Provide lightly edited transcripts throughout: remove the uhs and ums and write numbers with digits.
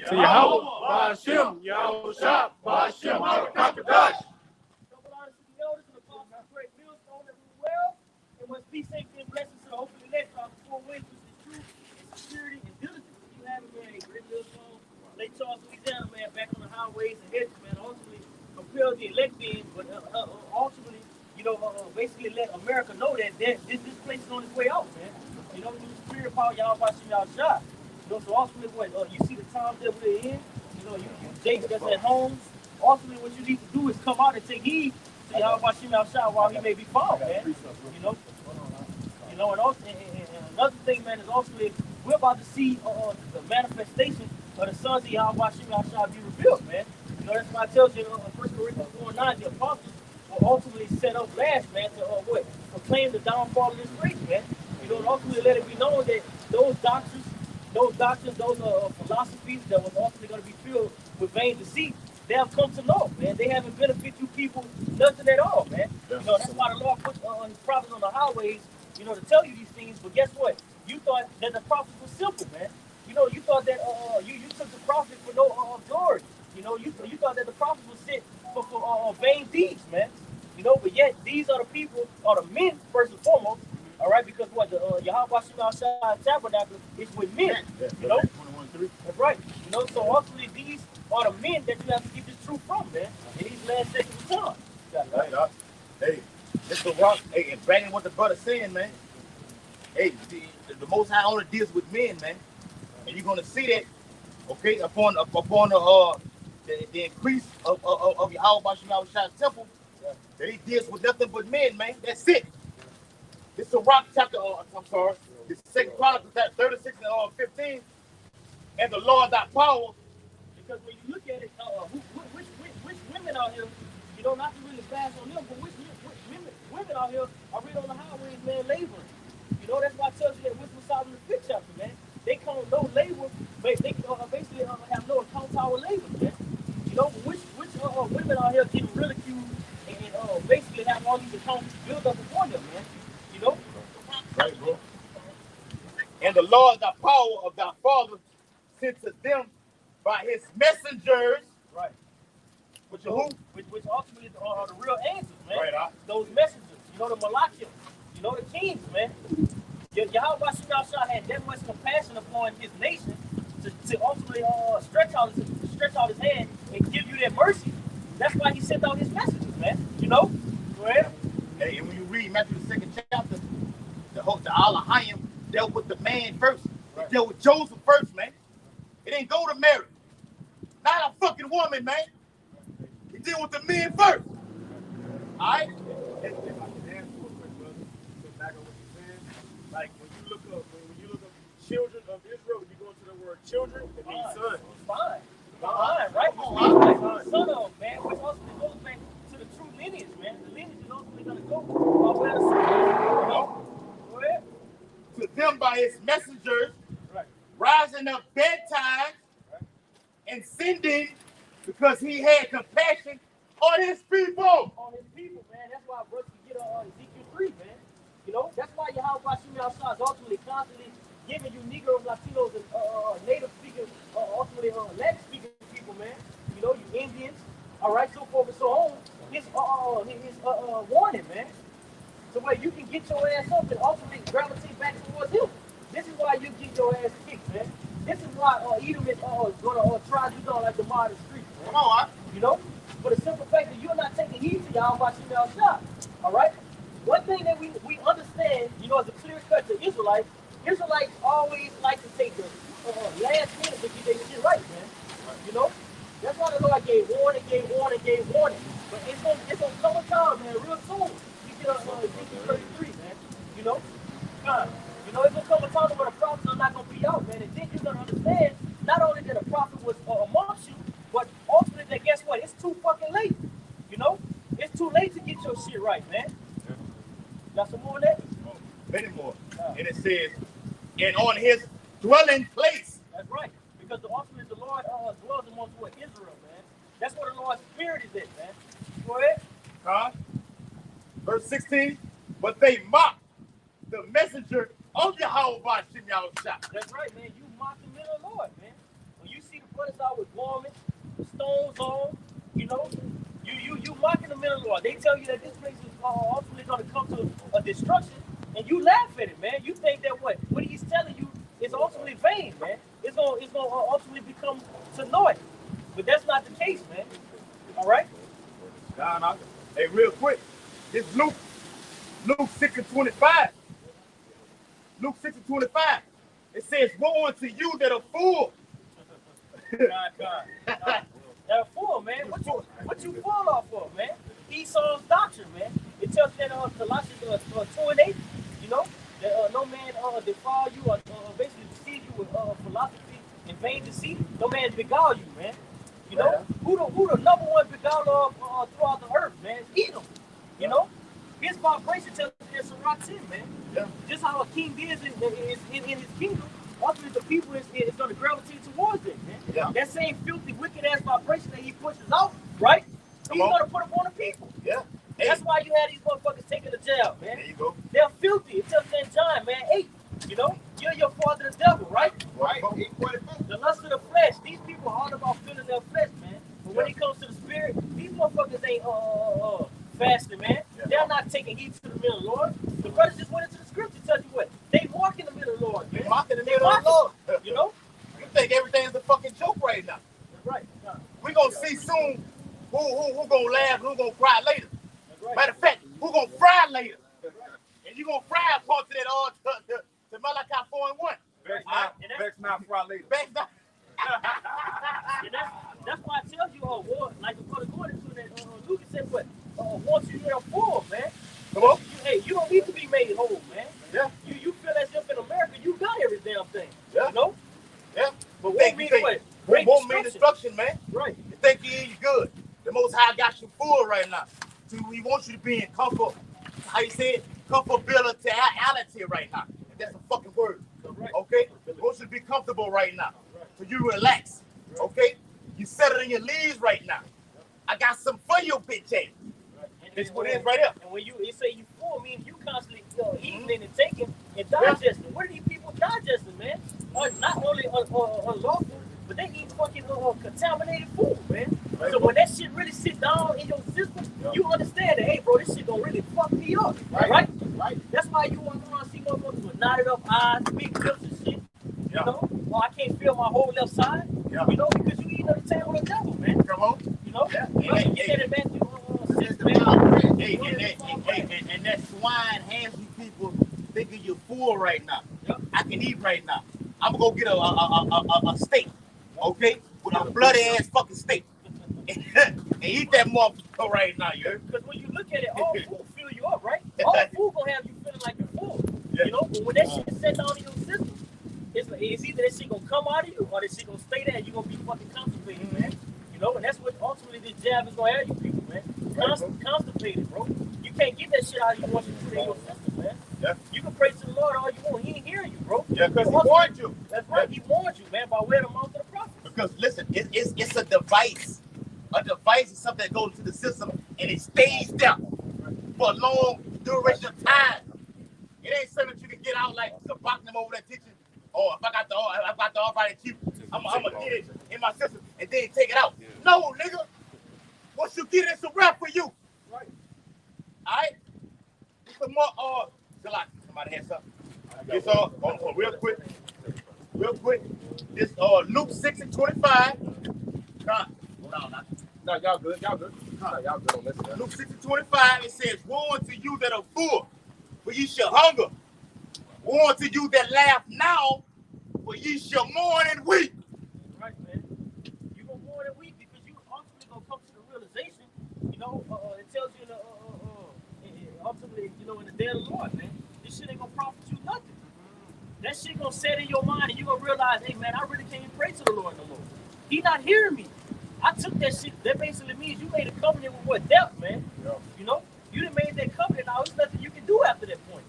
To Yahweh, Ba'ashem, Yahweh Shah, Ba'ashem, Harakakadash. And must be safety and blessings to the hopefully let throughout the 4 ways, which is truth, security, and diligence. You have it, man. Great Millstone, Lake Charles, Louisiana, man, back on the highways and hedges, man. Ultimately, compel the elect in, but ultimately, basically let America know that this place is on its way out, man. New superior power, y'all watching y'all shot. So ultimately, what you see the times that we're in. You Jake that's at home. Ultimately, what you need to do is come out and take heed to y'all watching y'all shot while he may be found, man. And another thing, man, is ultimately we're about to see the manifestation of the sons of Yahweh shall be revealed, man. That's why I tell you in 1 Corinthians 4:9, the apostles will ultimately set up last, man, to proclaim the downfall of this race, man. And ultimately let it be known that those doctrines, those philosophies that was ultimately going to be filled with vain deceit, they have come to naught, man. They haven't benefited you people nothing at all, man. That's why the Lord put his prophets on the highways, to tell you these things. But guess what? You thought that the prophets were simple, man. You thought that you took the prophet for no glory. You thought that the prophets were sent for vain deeds, man. But yet these are the people, or the men first and foremost. All right, because what the Yahweh Shah Tabernacle is with men. That's right. So ultimately these are the men that you have to get this truth from, man. In these last sections of time. Hey, Mr. Rock, hey, and banging what the brother saying, man. Hey, the Most High only deals with men, man, and you're gonna see that, okay, upon the increase of Yahweh Shah temple, that he deals with nothing but men, man. That's it. This is a Rock chapter. I'm sorry, this is 2 Chronicles 36 and 15, and the Lord thy power. Because when you look at it, which women out here, not to really fast on them, but which women out here are really on the highways, man, laboring. That's why I tell you that Wisdom of Solomon the 5th chapter, man. They come with no labor, but they basically have no account to our labor, man. Which women out here getting ridiculed and basically have all these accounts built up upon them, man. Right, bro. And the Lord thy power of thy father sent to them by his messengers. Right. Which ultimately are the real answers, man. Right, those messengers, the Malachians, the kings, man. Yahweh Shah had that much compassion upon his nation to ultimately stretch out his hand and give you that mercy. That's why he sent out his messages, man. Go ahead. Hey, and when you read Matthew the 2nd chapter, the Alahayim dealt with the man first. Right. He dealt with Joseph first, man. It didn't go to Mary. Not a fucking woman, man. He deal with the men first. All right? If I can ask you a quick, brother, so back on what you're saying, like when you look up children of Israel, when you go into the word children, it means son. Fine, right? Son of, man, which also goes back to the true lineage, man. The lineage is ultimately going to go where the son is. Go ahead. To them by his messengers, right, rising up bedtime, right, and sending because he had compassion on his people. On his people, man. That's why brothers can get on Ezekiel 3, man. That's why Yahweh Shah is ultimately constantly giving you Negroes, Latinos, and native speakers, ultimately Latin speaking people, man. You Indians, all right, so forth and so on. His warning, man. So where you can get your ass up and ultimately gravitate back towards him. This is why you get your ass kicked, man. This is why Edom is going to try you down like the modern street, man. Come on, For the simple fact that you're not taking heed to Yahweh Shah. All right? One thing that we understand, as a clear cut to Israelites always like to take the last minute to get their shit right, man. That's why the Lord gave warning. But it's gonna come a time, man, real soon. You get Ezekiel 33, man. It's gonna come a time where the prophets are not gonna be out, man. And then you're gonna understand not only that a prophet was amongst you, but ultimately that guess what? It's too fucking late. It's too late to get your shit right, man. Got some more of that? Oh, many more. And it says, and on his dwelling place. That's right. Because ultimately the Lord dwells amongst Israel, man. That's where the Lord's spirit is at, man. Go ahead. Verse 16. But they mocked the messenger on your whole body, y'all shot. That's right, man. You mock the men of the Lord, man. When you see the brothers out with garments, stones on, you know, you mocking the men of the Lord. They tell you that this place is ultimately going to come to a destruction, and you laugh at it, man. You think that what he's telling you is ultimately vain, man. It's gonna ultimately become to naught. But that's not the case, man. All right. Nah. Hey, real quick, this Luke 6:25. Luke 6:25. It says, "Woe unto you that are full." God. They're full, man. What you full off of, man? Esau's doctrine, man. It tells you that Colossians 2:8, you know, that no man defile you or basically deceive you with philosophy and vain deceit. No man beguile you, man. You know, who the number one beguiler throughout the earth, man? It's Edom. You know, his vibration tells you it's a rock 10, man. Yeah. Just how a king is in his kingdom, ultimately the people is going to gravitate towards it, man. Yeah. That same filthy, wicked ass vibration that he pushes out, right? He's going to put up on the people. Yeah. Hey. That's why you had these motherfuckers taken to jail, man. There you go. They're filthy. It tells St. John, man, 8. You know, you're your father the devil, right? Right. The lust of the flesh. These people are hard about feeling their flesh, man. But when it comes to the spirit, these motherfuckers ain't fasting, man. Yeah. They're not taking heed to the middle of the Lord. The brothers just went into the scripture to tell you what. They walk in the middle of the Lord, man. Mocking the middle of the Lord. You know? You think everything's a fucking joke right now. That's right. We're gonna see soon who gonna laugh and who gonna cry later. Right. Matter of fact, who gonna fry later? Right. And you gonna fry part to that to Malachi 4:1. Vex not, fry later. Vex not. That's why I tell you, war, like the brother going into that, Lucas said, what? Once you're full, man. Come on. You don't need to be made whole, man. Yeah. You feel as if in America you got every damn thing. Yeah. You know? Yeah. But what mean what? Won't mean destruction, man. Right. You think you good. The Most High got you full right now. So he wants you to be in comfort, how you say it? Comfortability right now. That's a fucking word. Right. Okay? He wants you to be comfortable right now. Right. So you relax. Right. Okay? You settle in your leaves right now. I got some for your bitch ass. This what it is right here. And when you say you full, means you constantly eating and taking and digesting. What are these people digesting, man? Not only unlawful, but they eat fucking contaminated food, man. Right. So when that shit really sit down in your system, you understand that, hey, bro, this shit gonna really fuck me up, right? That's why you walk around and see motherfuckers with knotted up eyes, big lips and shit. You know? Well, I can't feel my whole left side. Yeah. You know, because you eating at the table of the devil, man. Come on. You know? Yeah. You said it back to and that swine has you people thinking you're full right now. Yep. I can eat right now. I'm gonna go get a steak, okay, with a bloody ass fucking steak, and eat that motherfucker right now, you heard? Because when you look at it, all food fill you up, right? All food gonna have you feeling like you're full. Yeah. You know, but when that shit is set down in your system, it's either that shit gonna come out of you or that shit gonna stay there and you're gonna be fucking constipated, man. You know, and that's what ultimately this jab is gonna have you people, man. Constipated, bro. You can't get that shit out of you once you put it in your system, man. Yeah. You can pray to the Lord all you want. He ain't hearing you, bro. Yeah, because he warned you. That's right. He warned you, man, by way of the mouth of the prophet. Because listen, it's a device. A device is something that goes into the system and it stays there for a long duration of time. It ain't something that you can get out like the boxing them over that teaching. Oh, if I got the all-body chief, I'm gonna get it in my system and then take it out. No, nigga. Once you get it, it's a wrap for you. Right. All right. Some more. Somebody had something. It's real quick. This Luke 6:25. No, y'all good. No, y'all good on this. Luke 6:25. It says, "Woe unto you that are full, for ye shall hunger. Woe unto you that laugh now, for ye shall mourn and weep." Right, man. You gonna mourn and weep because you ultimately gonna come to the realization. You know, it tells you ultimately, you know, in the day of the Lord, man, this shit ain't gonna profit you nothing. That shit gonna set in your mind and you gonna realize, hey, man, I really can't pray to the Lord no more. He not hearing me. I took that shit. That basically means you made a covenant with what? Death, man. Yeah. You know? You done made that covenant. Now there's nothing you can do after that point.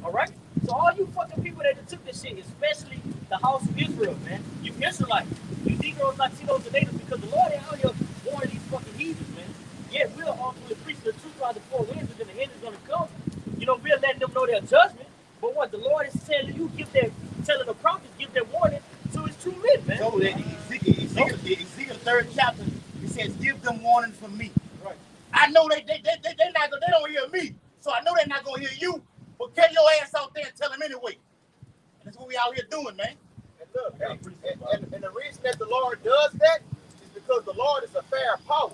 All right? So all you fucking people that took this shit, especially the house of Israel, man, you Israelites, you Negroes, Latinos, and natives, because the Lord ain't out here warning these fucking heathens, man. Yeah, we'll ultimately preach the truth out of the four winds, and then the end is going to come. You know, we're letting them know their judgment. But what the Lord is telling give that, telling the prophets, give that warning to his true men, man. So that Ezekiel 3rd chapter, it says, give them warning from me. Right. I know they don't hear me, so I know they're not gonna hear you. But get your ass out there and tell them anyway. And that's what we out here doing, man. And look, and the reason that the Lord does that is because the Lord is a fair power.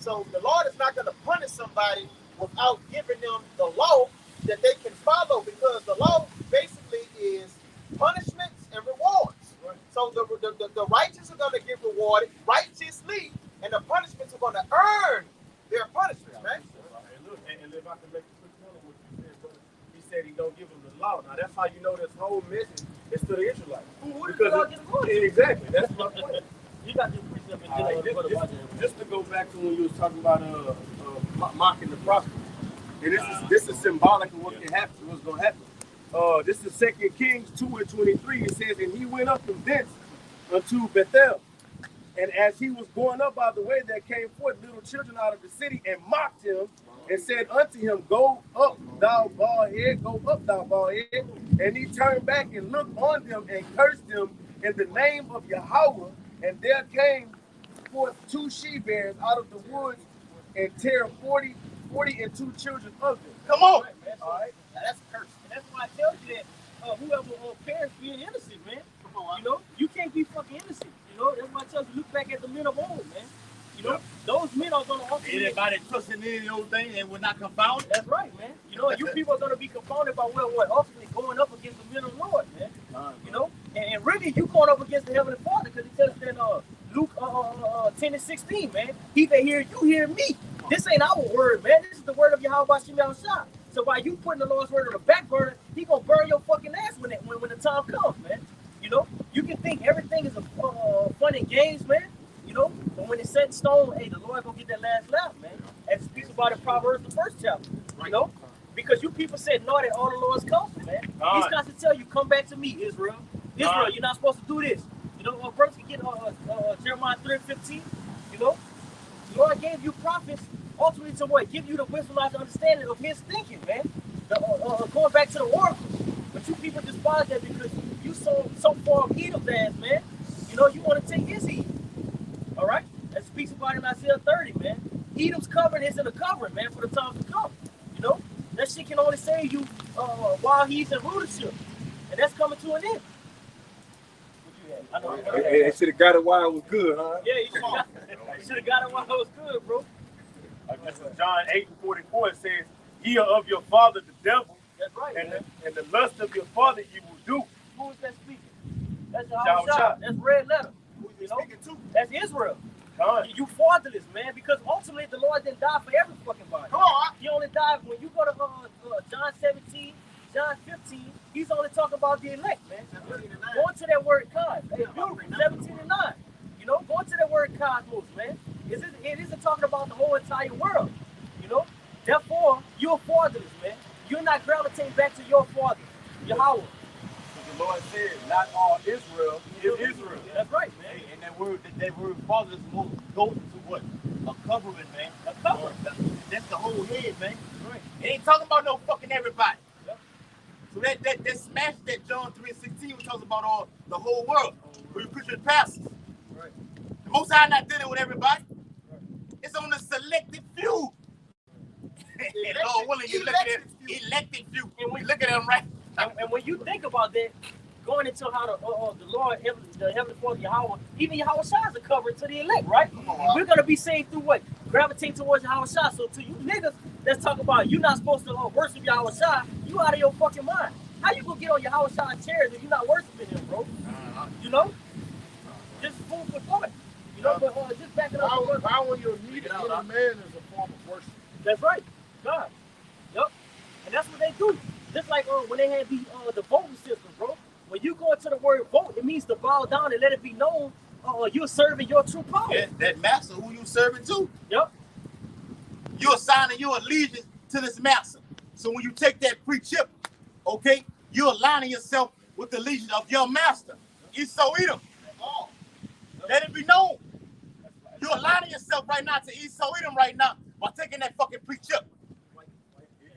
So the Lord is not going to punish somebody without giving them the law that they can follow, because the law basically is punishments and rewards. Right. So the righteous are going to get rewarded righteously, and the punishments are going to earn their punishments, man. And look, and if I can make a quick point on what you said, brother, he said he don't give them the law. Now that's how you know this whole message is to the Israelites. Who does the law give them? Exactly, that's my point. You got this precept and just to go back to when you was talking about mocking the prophets, and this is symbolic of what can happen, what's gonna happen. This is 2 Kings 2:23. It says, and he went up from thence unto Bethel, and as he was going up by the way, there came forth little children out of the city and mocked him, and said unto him, go up, thou bald head, go up, thou bald head. And he turned back and looked on them and cursed them in the name of Yahweh. And there came forth 2 she-bears out of the woods and tear 40 and 2 children of them. Come on. All right. Now that's a curse. And that's why I tell you that whoever parents being innocent, man. You know, you can't be fucking innocent. You know, that's why I tell you, look back at the men of old, man. You know, those men are gonna ultimately. Anybody trusting any of those things and will not confound. That's right, man. You know, you people are gonna be confounded by what ultimately going up against the men of the Lord, man. You know, and really you going up against the Heavenly Father, because it tells us in Luke 10:16, man. He that hear you hear me. This ain't our word, man. This is the word of Yahweh Shem Yahushua. So by you putting the Lord's word on the back burner, he gonna burn your fucking ass when the time comes, man. You know, you can think everything is a fun and games, man. You know, but when it's set in stone, hey, the Lord gonna get that last laugh, man. As it speaks about in Proverbs, the 1st chapter. You know, because you people said no that all the Lord's counsel, man. He's got to tell you, come back to me, Israel. Israel, you're not supposed to do this. You know, brothers can get Jeremiah 3:15. You know, the Lord gave you prophets ultimately to what? Give you the wisdom and understanding of His thinking, man. Going back to the oracles, but you people despise that because you so far of Edom's ass, man. You know, you want to take his heat. All right, that speaks about in Isaiah 30, man. Edom's covering isn't a covering, man, for the time to come. You know, that shit can only save you while he's in rulership, and that's coming to an end. They should have got it while it was good, huh? Yeah, you should have got it while it was good, bro. That's what John 8:44 it says, ye are of your father the devil. That's right, and the lust of your father you will do. Who is that speaking? That's Yahweh. That's red letter. Who is speaking to? That's Israel. You fatherless, man, because ultimately the Lord didn't die for every fucking body. Come on. He only died when you go to John 17, John 15, he's only talking about the elect, man. Going to that word cosmos. Hey, beautiful, 17 and 9. You know, going to that word cosmos, man. It isn't talking about the whole entire world. You know? Therefore, you're fatherless, man. You're not gravitating back to your father, Yahweh. The Lord said, not all Israel is Israel. That's right, man. Hey, and that word fatherless goes into what? A covering, man. A covering. That's the whole head, man. Right. It ain't talking about no fucking everybody. Yep. So that smash that John 3:16 was talking about all the whole world. For you Christian pastors. Right. The Most High not dealing with everybody. Right. It's on the selected few. And Lord willing, you look at it, elected few. And we look at them right. And when you think about that, going into how the Lord, the Heavenly Father, Yahweh, even Yahweh Shai is a cover to the elect, right? We're going to be saved through what? Gravitate towards Yahweh Shai. So to you niggas that's talking about you're not supposed to worship Yahweh Shai, you out of your fucking mind. How you going to get on Yahweh Shai chairs if you're not worshiping him, bro? You know? Just food for thought. You know, but just backing up. How your needed in a man is a form of worship. That's right. God. Yep. And that's what they do. Just like when they had the voting system, bro. When you go into the word vote, it means to bow down and let it be known you're serving your true power. Yeah, that master who you serving to. Yep. You're assigning your allegiance to this master. So when you take that free chip, okay, you're aligning yourself with the allegiance of your master. Esau Edom. Oh, let it be known. You're aligning yourself right now to Esau Edom right now by taking that fucking free chip.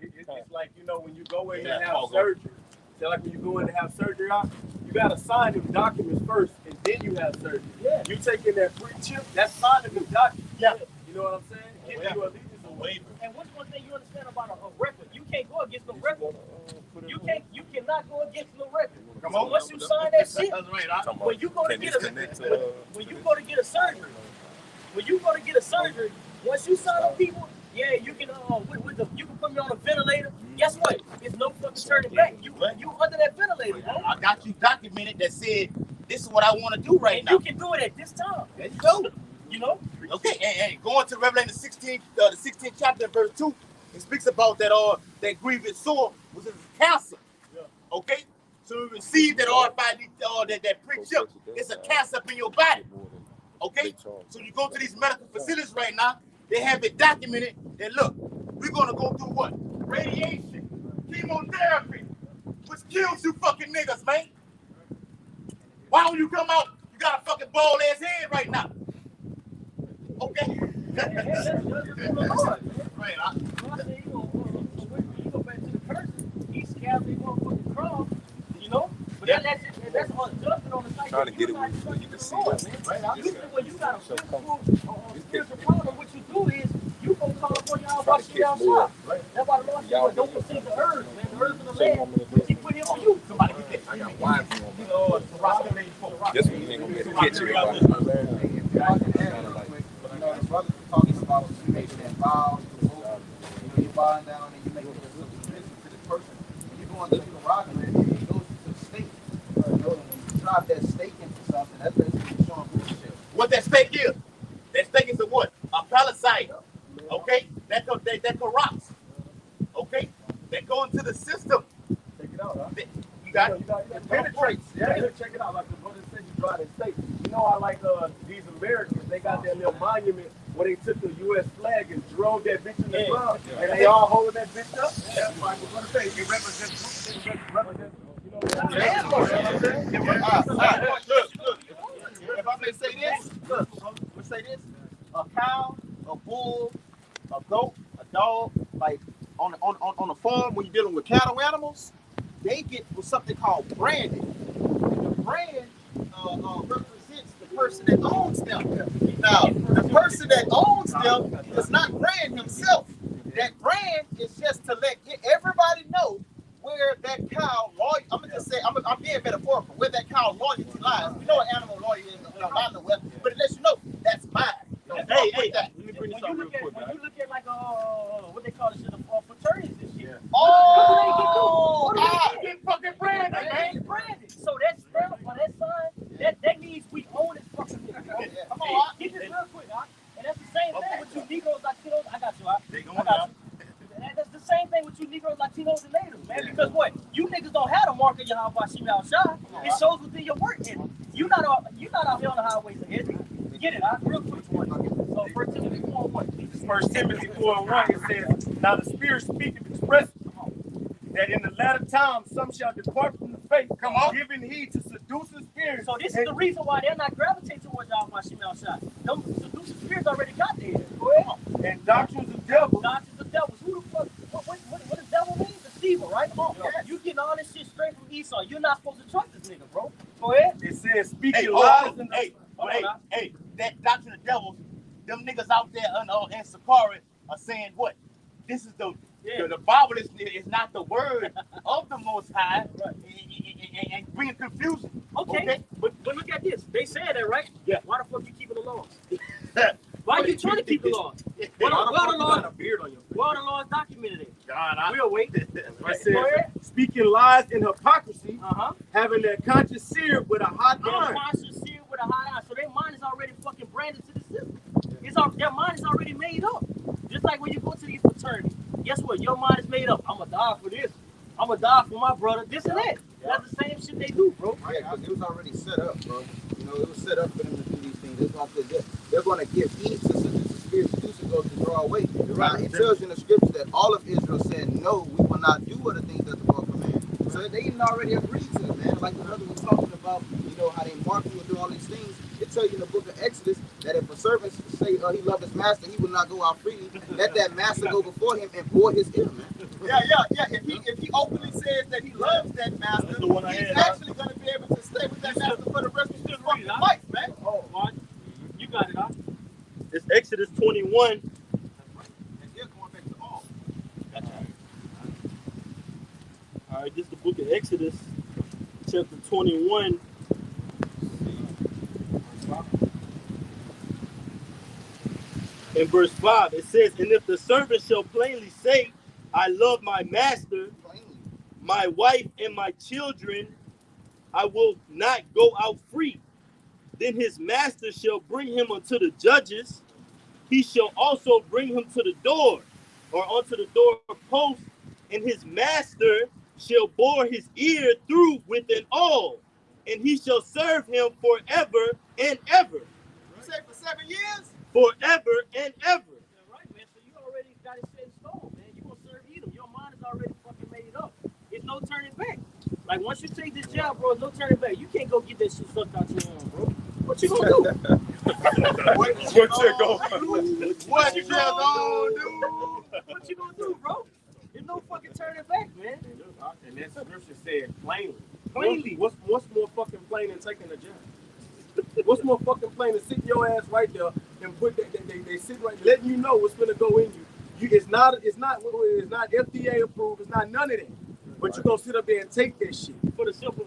It's like, you know, when you go in and have surgery, So like when you go in to have surgery out, you gotta sign them documents first, and then you have surgery. Yeah. You taking that free chip, that's signing them documents. Yeah. You know what I'm saying? Give you a allegiance away. And what's one thing you understand about a record? You can't go against no record. You cannot go against no record. Come on. Once you sign that shit, That's right. when you go to get a surgery, once you sign up people, yeah, you can you can put me on a ventilator. Guess what? There's no fucking turning back. You under that ventilator, bro. I got you documented that said this is what I want to do right And now. you can do it at this time. There you go. You know? Okay, and going to Revelation 16, the 16th chapter, verse 2, it speaks about that grievous sore was cancer. Okay, so you receive that that pre-chip. It's a cancer up in your body. Okay, so you go to these medical facilities right now. They have it documented that look, we're gonna go through what? Radiation, chemotherapy, which kills you fucking niggas, man. Why don't you come out? You got a fucking bald ass head right now. Okay. Right. You go back to the person. He's scared they won't put the cross. You know? But that's judgment on the side. Trying to get it where you can see it. Usually when you got a spiritual problem, what you do is you gonna call upon your Almighty outside. That's why the Lord said, don't forsake the earth, man. The earth and the land, which he put him on you. Somebody get that. I got wise on. This one ain't gonna be able to get you. The brother talking about you making that vow, you're bowing down and you make a submission to the person. When you go into the rock and it goes to the stake. When you drop that stake into something, that's basically showing bullshit. What that stake is? That stake is a what? A palisade. Okay? That corrupts. Okay? That go into the system. Check it out, huh? You got it. It penetrates. Yeah, check it out. Like the brother said, you drive that state. You know how like these Americans, they got their little monument where they took the U.S. flag and drove that bitch in the ground, and they all holding that bitch up. That's like we're gonna say. It represents. You know what I'm saying? Look. If I may say this, look, we say this: a cow, a bull, a goat, a dog, like on the farm when you're dealing with cattle animals, they get with something called branding. And the brand represents the person that owns them. Now, the person that owns them does not brand himself. That brand is just to let everybody know where that cow loyalty. I'm gonna just say I'm being metaphorical. Where that cow loyalty lies. You know what animal loyalty is. I know well, but it lets you know that's mine. Hey, Let me bring this up real quick, man. When you look at like what they call this shit, fraternities and shit. Oh, get fucking branded, man. Branded. So that stamp or that sign, that means we own it fucking thing. Come on, get this real quick, and that's the same thing with you Negroes, Latinos. I got you, I got you. That's the same thing with you Negroes, Latinos, and Natives, man. Because what? You niggas don't have to mark in your house by Shima outside. It shows within your work ethic. You're not out here on the highways of Israel. Get it, real quick. So 1 Timothy 4:1. 1 Timothy 4:1, it says, now the Spirit speaketh expressly that in the latter time some shall depart from the faith, giving heed to seducing spirits. So this is the reason why they're not gravitating towards y'all by Shima outside. Them seducing spirits already got there. Go ahead. And doctrines of devils. Doctrines of devils. Who the fuck? What does devil mean? Deceiver, right? Come on. Yes. You getting all this shit straight from Esau. You're not supposed to trust this nigga, bro. Go ahead. It says speaking lies. Hey, that doctrine of devils, them niggas out there in Sakari are saying what? This is the Bible is not the word of the Most High, and bringing confusion. Okay. But look at this. They said that, right? Yeah. Why the fuck you keeping the laws? Why are you trying to keep the laws? Where are the laws documented in? We'll wait. It says, speaking lies and hypocrisy, having their conscience seared with a hot iron. So their mind is already fucking branded to the system. Their mind is already made up. Just like when you go to these fraternities, guess what? Your mind is made up. I'm gonna die for this. I'm gonna die for my brother. This and that. That's the same shit they do, bro. Yeah, because it was already set up, bro. You know, it was set up for them to do these things. They're going to give heed to the spirit seducer goes to draw away. Right. It tells you in the scripture that all of Israel said, no, we will not do other things that the Lord commands. So they even already agreed to it, man. Like the brother was talking about, you know, how they mark you and do all these things. It tells you in the book of Exodus that if a servant say he loved his master, he will not go out freely. Let that master go before him and bore his ill, man. Yeah. If he openly says that he loves that master, That's the one I he's had, actually going to be able to stay with that master for the rest of his fucking life, man. Oh, what? You got it, huh? It's Exodus 21. And they're going back to all. All right, this is the book of Exodus, chapter 21. In verse 5, it says, and if the servant shall plainly say, I love my master, my wife, and my children, I will not go out free. Then his master shall bring him unto the judges. He shall also bring him to the door, or unto the door post, and his master shall bore his ear through with an awl, and he shall serve him forever and ever. You say for 7 years? Forever and ever. Yeah, right, man. So you already got it set in stone, man. You gonna serve Edom. Your mind is already fucking made up. It's no turning back. Like once you take this job, bro, it's no turning back. You can't go get that shit sucked out your arm, bro. What you gonna do? What you gonna do? What you gonna do? What you gonna do, bro? There's no fucking turning back, man. And that scripture said plainly. Plainly. What's more fucking plain than taking a job? What's more fucking plain than sitting your ass right there and put they sit right, letting you know what's gonna go in you. It's not FDA approved. It's not none of that. But you're gonna sit up there and take that shit For the simple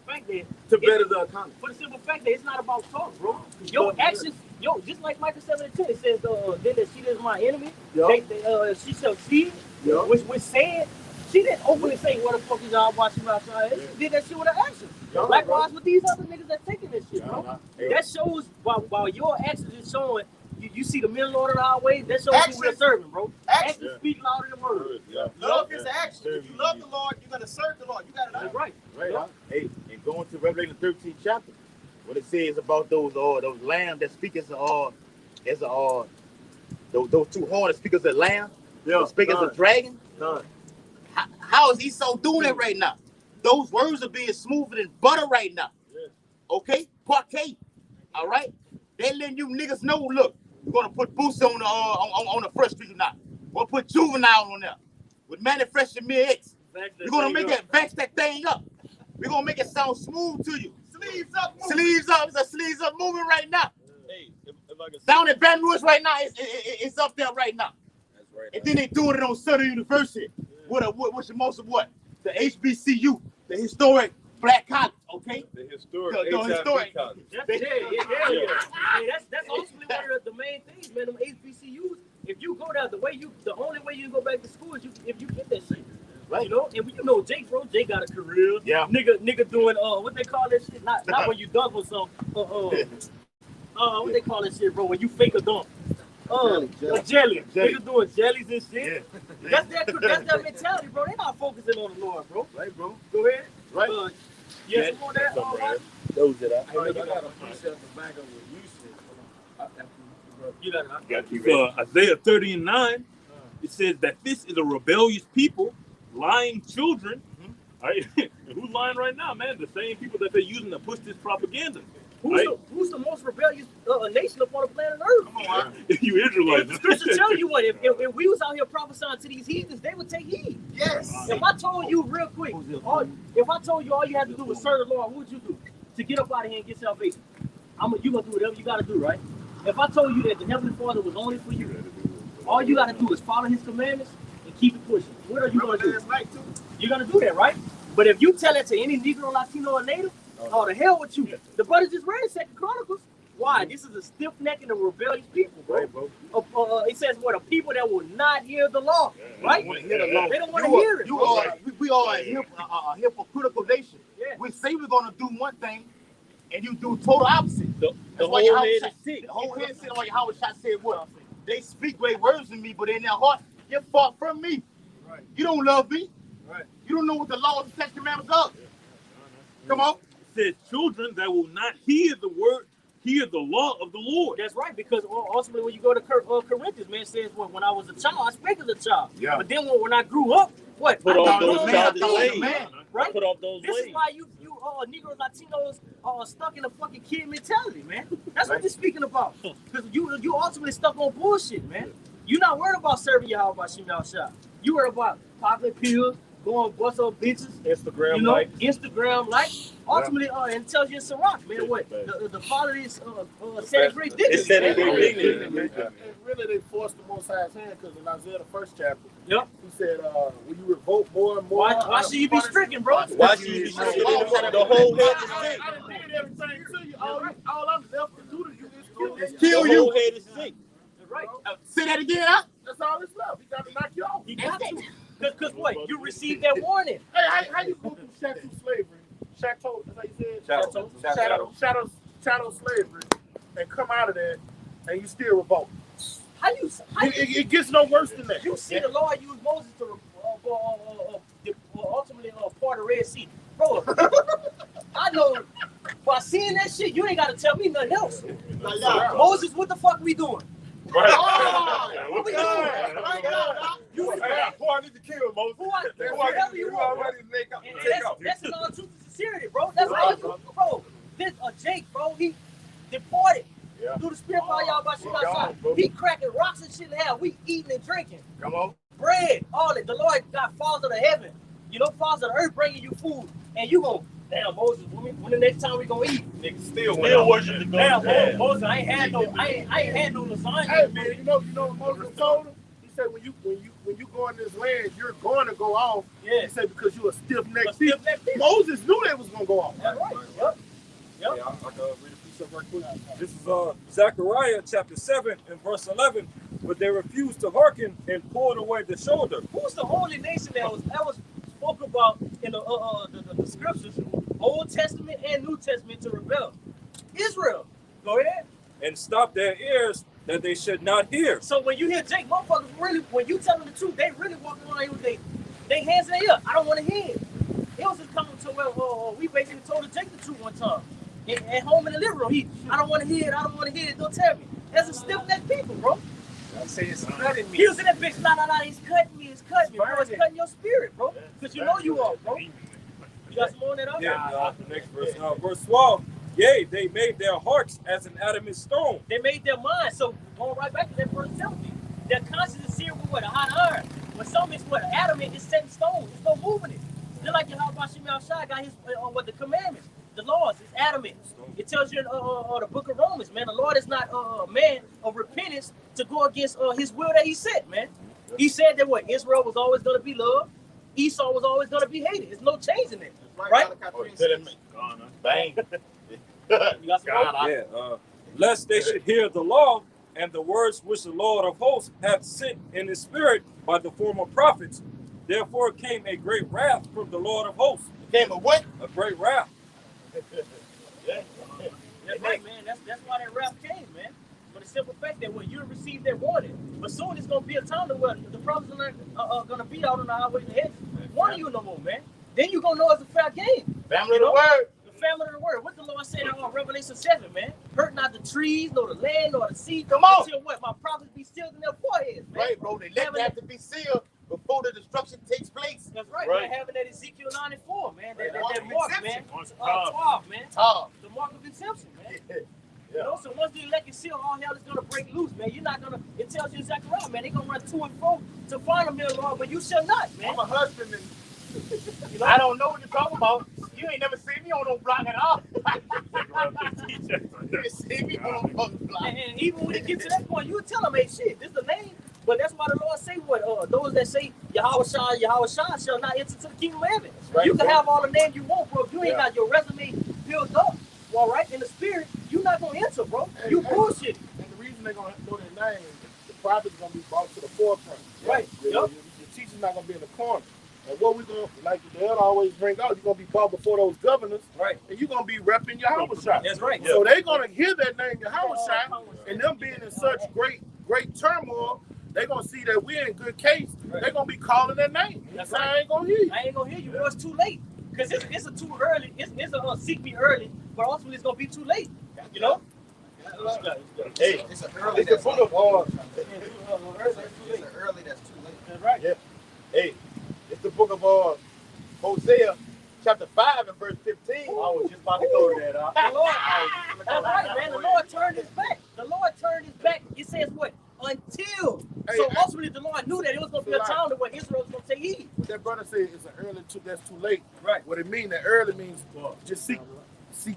fact that to better the economy. For the simple fact that it's not about talk, bro. Your actions, just like Micah 7:10, it says, then that she is my enemy. Yep. She shall see, Yep. which said, she didn't openly say, what the fuck is y'all watching outside? She did that shit with her actions. Yep. Likewise with these other niggas that taking this shit, bro. Yep. That shows, while your actions is showing, you see the middle order of our ways, that shows who we're serving, bro. Actions speak louder than words. Yeah. Love is action. If you love the Lord, you're going to serve the Lord. You got it That's out. right. Right. Huh? Hey, and going to Revelation 13th chapter, what it says about those lambs that speak as those two horns that speak as a lamb, that speak as a dragon. How is he so doing it right now? Those words are being smoother than butter right now. Okay, parquet. All right, they letting you niggas know. Look, we're gonna put Boosie on the First Street tonight. We're gonna put Juvenile on there with Manifestation Mix. We're gonna make it vex that thing up. We're gonna make it sound smooth to you. Sleeves up, sleeves up. It's a sleeves up moving right now. Hey, if I can Down at Baton Rouge right now, it's up there right now. That's right. And then they doing it on Southern University. What's the most of what? The HBCU, the historic black college, okay? The historic college. Hey, that's ultimately one of the main things, man. Them HBCUs. If you go there, the only way you can go back to school is if you get that shit. Right. You know, and you know Jake, bro. Jake got a career. Yeah. Nigga doing what they call that shit? Not when you dunk or something. What they call that shit, bro? When you fake a dunk. Jelly. Niggas doing jellies and shit. Yeah. That's their mentality, bro. They not focusing on the Lord, bro. Right, bro. Go ahead. Right. Yes, on that. Those that I. You got a precept back of what you said. You got it. So Isaiah 30:9, it says that this is a rebellious people, lying children. Right? Who's lying right now, man? The same people that they're using to push this propaganda. Who's the most rebellious nation upon the planet Earth? Come on, You Israelites. The scripture tell you what, if we was out here prophesying to these heathens, they would take heed. Yes. If I told you real quick, if I told you all you had to do was serve the Lord, what would you do? To get up out of here and get salvation. You gonna do whatever you gotta do, right? If I told you that the Heavenly Father was only for you, all you gotta do is follow his commandments and keep it pushing. What are you gonna do? You're gonna do that, right? But if you tell it to any Negro, Latino, or Native, oh, the hell with you. The brother just read 2 Chronicles. Why? This is a stiff-necked and a rebellious people, bro. Right, bro. It says what? A people that will not hear the law, right? They don't want to hear it. We are a hypocritical nation. Yeah. We say we're gonna do one thing, and you do total opposite. The That's whole why your head is Howard sick. the whole head said, like Howard Shot said, what? They speak great words to me, but in their heart, you're far from me. Right. You don't love me. Right. You don't know what the laws and statutes commandments are. Come on. It says children that will not hear the word, hear the law of the Lord. That's right, because ultimately when you go to Corinthians, man, it says when I was a child, I spake as a child. Yeah. But then when I grew up, what? Put I off did those no childish man. ways. Man. Right? Put off those This ways. is why you Negroes, Latinos are stuck in a fucking kid mentality, man. That's what they're speaking about. Because you ultimately stuck on bullshit, man. You're not worried about serving Yahweh Bashim Yahshua. You worry about popping pills, going bust on bitches, Instagram, you know, like, Instagram, like. Ultimately, and tells you in Sirach, man, what the father is set a great dignity. It set a great man. dignity, man. And really, they forced the Most High's hand because in Isaiah the 1st chapter, Yep. he said, "Will you revolt more and more?" Why should you be stricken, bro? Why should you be stricken? The whole head is sick. I done did everything to you. All I'm left to do to you is kill you. Kill you. The whole head is sick. Right. Say that again, huh? That's all it's left. He got to knock you off. You got to. Because what? You received that warning. Hey, how you go through shadow slavery? Chateau, that's how you said? Shadow slavery, and come out of there, and you still revolt. It gets no worse than that. You see the Lord use Moses to ultimately part the Red Sea. Bro, I know by seeing that shit, you ain't got to tell me nothing else. Moses, what the fuck we doing? Right. What we doing? You who I need to kill, Moses? Whoever you want. That's in all truth and sincerity, bro. That's all you, bro. This Jake, bro, he deported through the spirit by y'all by shit outside. He cracking rocks and shit in hell. We eating and drinking. Come on. Bread, all that. The Lord got falls of the heaven. You know, falls of the earth bringing you food. And you go, damn, Moses, when the next time we gonna eat? Niggas still worship the God. Damn, Moses, I ain't had no lasagna. Hey man, you know what Moses told him? He said when you go in this land, you're going to go off. Yeah. He said because you're a stiff-necked people. Moses knew they was gonna go off. That's right. Yep. Yeah, I can read a precept right quick. This is Zechariah chapter 7 and verse 11. But they refused to hearken and pulled away the shoulder. Who's the only nation that was spoke about in the scriptures, Old Testament and New Testament, to rebel? Israel. Go ahead. And stopped their ears that they should not hear. So when you hear Jake, motherfuckers really, when you tell them the truth, they really walking around here with they hands in their ear. I don't want to hear it. It was just coming to where we basically told Jake the truth one time. At home in the living room, I don't want to hear it. I don't want to hear it. Don't tell me. That's a stiff-necked people, bro. I say it's cutting me. He was in that bitch. Nah, he's cutting me. It's cutting me, bro. It's cutting your spirit, bro. Because you know you are, bro. You got some more on that up? Yeah, next verse. Verse 12. Yea, they made their hearts as an adamant stone. They made their mind. So going right back to that verse 17, their conscience is seared with what? A hot iron. When something's what? Adamant is set in stone. There's no moving it. Just like Yahweh Shai got his the commandments, the laws. It's adamant. It tells you in the book of Romans, man. The Lord is not a man of repentance to go against his will that he set, man. He said that what? Israel was always going to be loved. Esau was always going to be hated. There's no change in it, right? Bang. You got some more? Lest they should hear the law and the words which the Lord of hosts hath sent in his spirit by the former prophets. Therefore came a great wrath from the Lord of hosts. Came a what? A great wrath. That's right, man. That's why that wrath came, man. For the simple fact that when you receive that warning, but soon it's gonna be a time to where the prophets are gonna be out on the highways and hedges. Warning you no more, man. Then you gonna know it's a fair game. Family of the word. The family of the word. What the Lord said in Revelation 7, man. Hurt not the trees, nor the land, nor the sea. Come on. Until what? My prophets be sealed in their foreheads, man. Right, bro. They let that to be sealed before the destruction takes place. That's right. Right. Man, having that Ezekiel 94, man. That Mark mark, of man. exemption. 12, man. The mark of exemption, man. You know, so once the elect is sealed, all hell is gonna break loose, man. You're not gonna. It tells you in Zechariah, man. They're gonna run to and fro to find a middle law, but you shall not, man. I'm a husbandman. You know? I don't know what you're talking about. You ain't never seen me on no block at all. You ain't seen me on no block. And even when you get to that point, you would tell them, hey, shit, this is the name. But that's why the Lord say what? Those that say Yahweh Shai shall not enter to the kingdom of heaven. Right, you can bro. have all the names you want, bro. If you ain't got your resume built up, all right, in the spirit, you're not gonna enter, bro. You bullshit. And the reason they're gonna know their name, the prophet's gonna be brought to the forefront. Right. Your teacher's not gonna be in the corner. And what we gonna, like the elder always bring out, you're gonna be brought before those governors, Right. and you're gonna be repping Yahweh Shai. That's right. So they're gonna hear that name Yahweh Shai, and them being in such great turmoil, they're gonna see that we're in good case. Right. They're gonna be calling that name. That's I right. ain't gonna hear you. I ain't gonna hear you, bro. It's too late. Because it's a too early. It's a seek me early, but ultimately it's gonna be too late. You know? Hey, It's an early that's too late. It's an early that's too late. That's right. Yeah. Hey, it's the book of Hosea, chapter 5 and verse 15. I was just about to go to that. The Lord, that's right, man. The Lord turned his back. The Lord turned his back. It says what? Until So ultimately, the Lord knew that it was going to be a time where Israel was going to take heed. What that brother said is an early that's too late. Right. What it means that early means just seek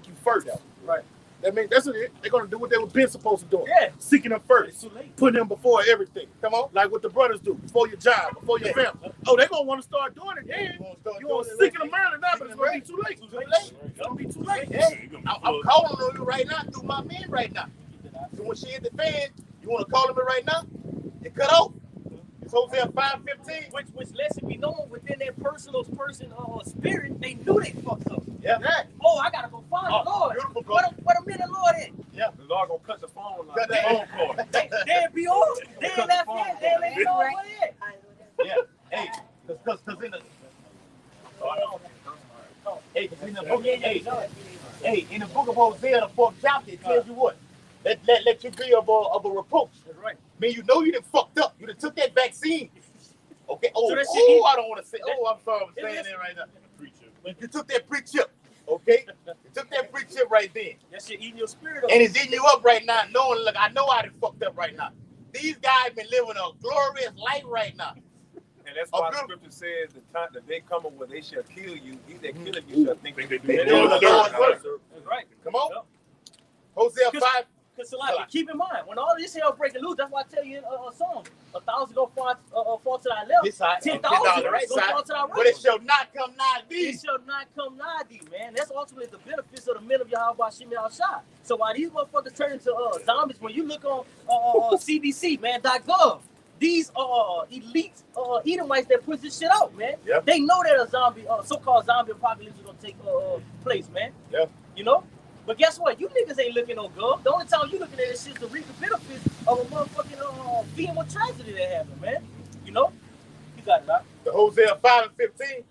you first. Right. That means that's what they're gonna do what they were been supposed to do. Yeah. Seeking them first. It's too late. Putting them before everything. Come on. Like what the brothers do. Before your job, before your family. Oh, they're gonna want to start doing it then. You want to seek them early now, but it's gonna be too late. It's gonna be too late. Hey, I'm calling on you right now through my men right now. So when she hit the fan, you want to call him right now? It cut off. It's Hosea 5:15. Which lets it be known within their person spirit, they knew they fucked up. Yeah. Oh, I gotta go find the Lord. Beautiful, bro. What a minute, Lord in. Yeah. The Lord gonna cut the phone line. Cut that phone cord. They'd be on. They ain't left yet. They ain't know what it is. Yeah. Hey, cause in the hey, in the book of Hosea, the 4th chapter, it tells you what? Let you be of a reproach. That's right. I mean, you know you done fucked up. You done took that vaccine. Okay. Oh, So I don't want to say. Oh, I'm sorry. I'm saying that right now. You took that pre-chip. Okay. You took that pre-chip right then. That shit eating your spirit up. And it's eating you up right now, knowing, look, I know I done fucked up right now. These guys been living a glorious life right now. And that's why the scripture says the time that they come where they shall kill you, he that killeth you shall think they do They the doing the Lord's work. That's right. Come on. Hosea 5. Because keep in mind, when all this hell breaking loose, that's why I tell you in Psalms, 1,000 go fall to thy left, This side, 10,000 right go side, fall to thy right. but it shall not come nigh thee. It shall not come nigh thee, man. That's ultimately the benefits of the men of Yahweh Shem Shah. So while these motherfuckers turn into zombies, when you look on CDC, man, .gov, these elite Edomites that push this shit out, man. Yep. They know that a zombie, so-called zombie apocalypse is gonna take place, man. Yeah. You know? But guess what? You niggas ain't looking on Gov. The only time you looking at this shit is to reap the benefits of a motherfucking FEMA tragedy that happened, man. You know? You got it, right? The Hosea 5:15,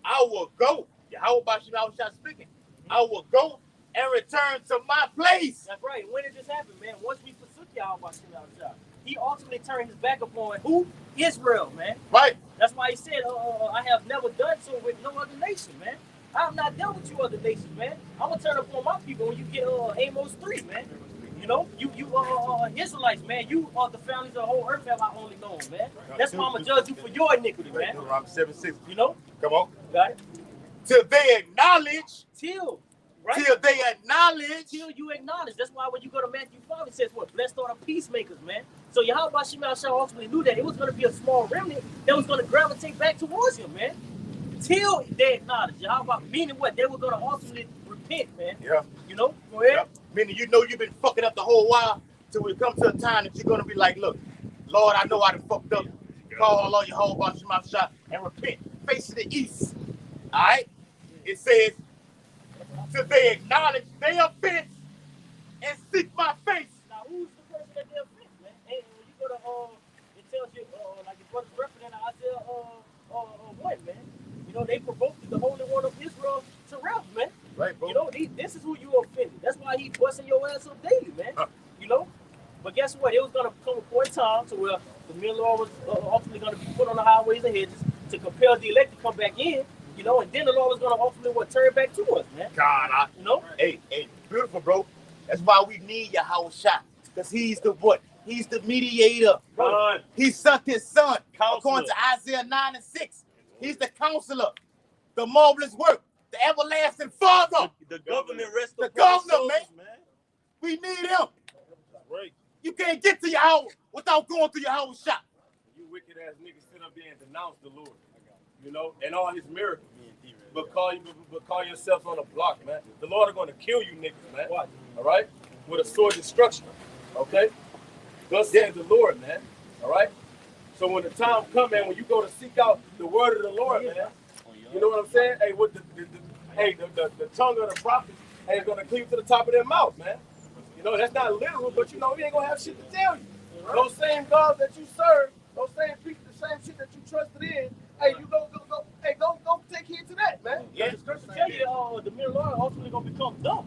I will go. Yahweh Shah speaking. I will go and return to my place. That's right. When did this happen, man? Once we forsook Yahweh Shah, he ultimately turned his back upon who? Israel, man. Right. That's why he said, I have never done so with no other nation, man. I have not dealt with you other nations, man. I'm gonna turn up on my people when you get Amos 3, man. You know, you Israelites, man. You are the families of the whole earth have I only known, man. That's why I'm gonna judge you for your iniquity, man. Deuteronomy 7:6. You know? Come on. Got it? Till they acknowledge. Right? Till they acknowledge. Till you acknowledge. That's why when you go to Matthew 5, it says what? Blessed are the peacemakers, man. So Yahweh Shem Shah ultimately knew that it was gonna be a small remnant that was gonna gravitate back towards him, man. Till they acknowledge. Yahweh, meaning what? They were gonna ultimately repent, man. Yeah. You know? Go ahead. Yeah. Meaning you know you've been fucking up the whole while till it comes to a time that you're gonna be like, look, Lord, I know I done fucked up. Call on your whole bunch of shot and repent. Face to the east. Alright? It says, till they acknowledge their offense and seek my face. Now who's the person that they offend, man? And when you go to it tells you like it was referenced in Isaiah 1, man. You know, they provoked the Holy One of Israel to wrath, man. Right, bro. You know, this is who you offended. That's why he busting your ass up daily, man. You know? But guess what? It was going to come a point in time to where the men law was ultimately going to be put on the highways and hedges to compel the elect to come back in, you know, and then the law was going to ultimately turn back to us, man. God, you know? Hey, beautiful, bro. That's why we need Yahweh Shah. Because he's the what? He's the mediator. Bro. He sent his son. Counselor. According to Isaiah 9:6. He's the counselor. The marvelous work. The everlasting father. The government rests The upon governor, shoulders, man. We need him. Right. You can't get to Yahweh without going through Yahweh Shah. You wicked ass niggas sit up there and denounce the Lord. You know, and all his miracles. But call yourselves on a block, man. The Lord are gonna kill you niggas, man. All right? With a sword of destruction. Okay? Thus says the Lord, man. All right? So when the time comes, man, when you go to seek out the word of the Lord, man, you know what I'm saying? Hey, with the tongue of the prophet, hey, it's gonna cleave to the top of their mouth, man. You know, that's not literal, but you know, we ain't gonna have shit to tell you. Those same gods that you serve, those same people, the same shit that you trusted in, hey, you go take heed to that, man. Yeah, the scripture tell you the men of Lord ultimately gonna become dumb.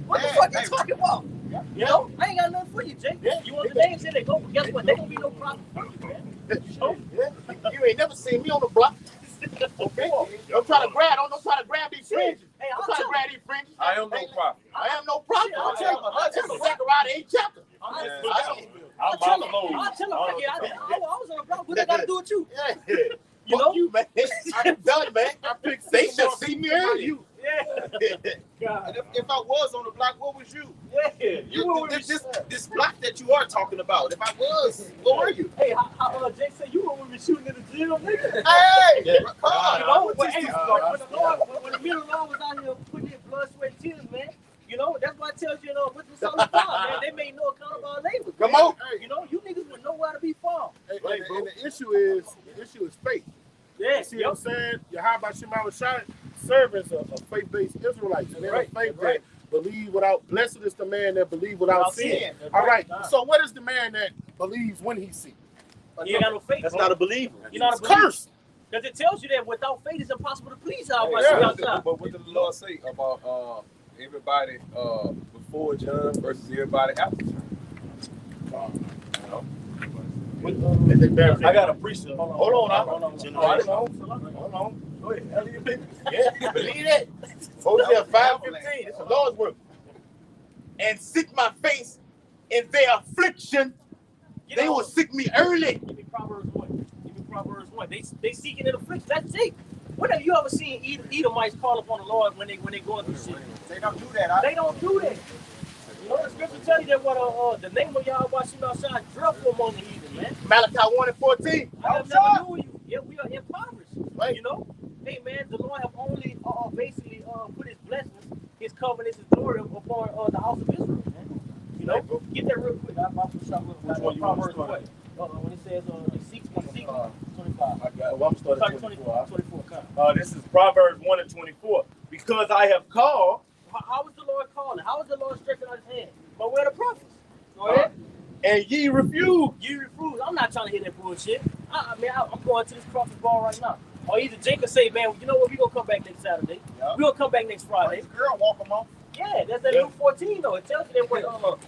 What the fuck you talking about? You know, I ain't got nothing for you, Jake. You want the names in there, go. Guess what? They gonna be no problem for you, man. You ain't never seen me on the block. Okay? Don't try to grab these fringes. Hey, Don't try to grab these fringes. I am no prophet. I am no prophet. I'll tell you. Zechariah 8th chapter. I I'll tell him. I was on the block. What I got to do with you? Yeah. You know? You, man. I'm done, man. They should see me early. Yeah. God. And if I was on the block, what was you? Yeah. This block that you are talking about. If I was, what were you? Hey, how Jake said you were me shooting in the gym, nigga. Hey, Yeah. come on. You know, when the middle Lord was out here putting in blood, sweat, and tears, man. You know, that's why I tell you, with the Son of God, man, they made no account of our labor. Come on. You know, you niggas would know where to be found. And the issue is faith. Yeah, You see what I'm saying? Yahweh Shema Shai servants are faith-based Israelites. And they're a faith that believe without, blessed is the man that believe without sin. All right. So what is the man that believes when he sees? You ain't got no faith. That's bro. not a believer. You're not a It's believer. cursed. Because it tells you that without faith, it's impossible to please our But what did the Lord say about everybody before John versus everybody after John? You know? I got a precept. Hold on. Hold on. Go ahead. Yeah, believe that. Hosea 5:15. It's the Lord's word. And seek my face in their affliction. They will seek me early. Give me Proverbs 1. They seeking in affliction. That's it. When have you ever seen Edomites call upon the Lord when they going through shit? They don't do that. They don't do that. You know, the scripture tell you that what the name of Yahweh Shema Shai dreadful among the heathen, man. Malachi 1:14. I have never knew you. Yeah, we are impoverished. Right. You know? Hey man, the Lord have only basically put his blessings, his covenants, his glory upon the house of Israel, man. You know? Get that real quick. I'm Proverbs what? When it says it seeks 25. I'm starting 24. 24. This is Proverbs 1:24. Because I have called. How was the Lord calling? How was the Lord stretching out his hand? By way of the prophets. Go ahead. And ye refuse. You refuse. I'm not trying to hear that bullshit. I'm going to this Crawford ball right now. Or either Jake or say, man, you know what? We're going to come back next Saturday. We're going to come back next Friday. Girl, walk them off. Yeah, that's that Luke 14, though. It tells you that when,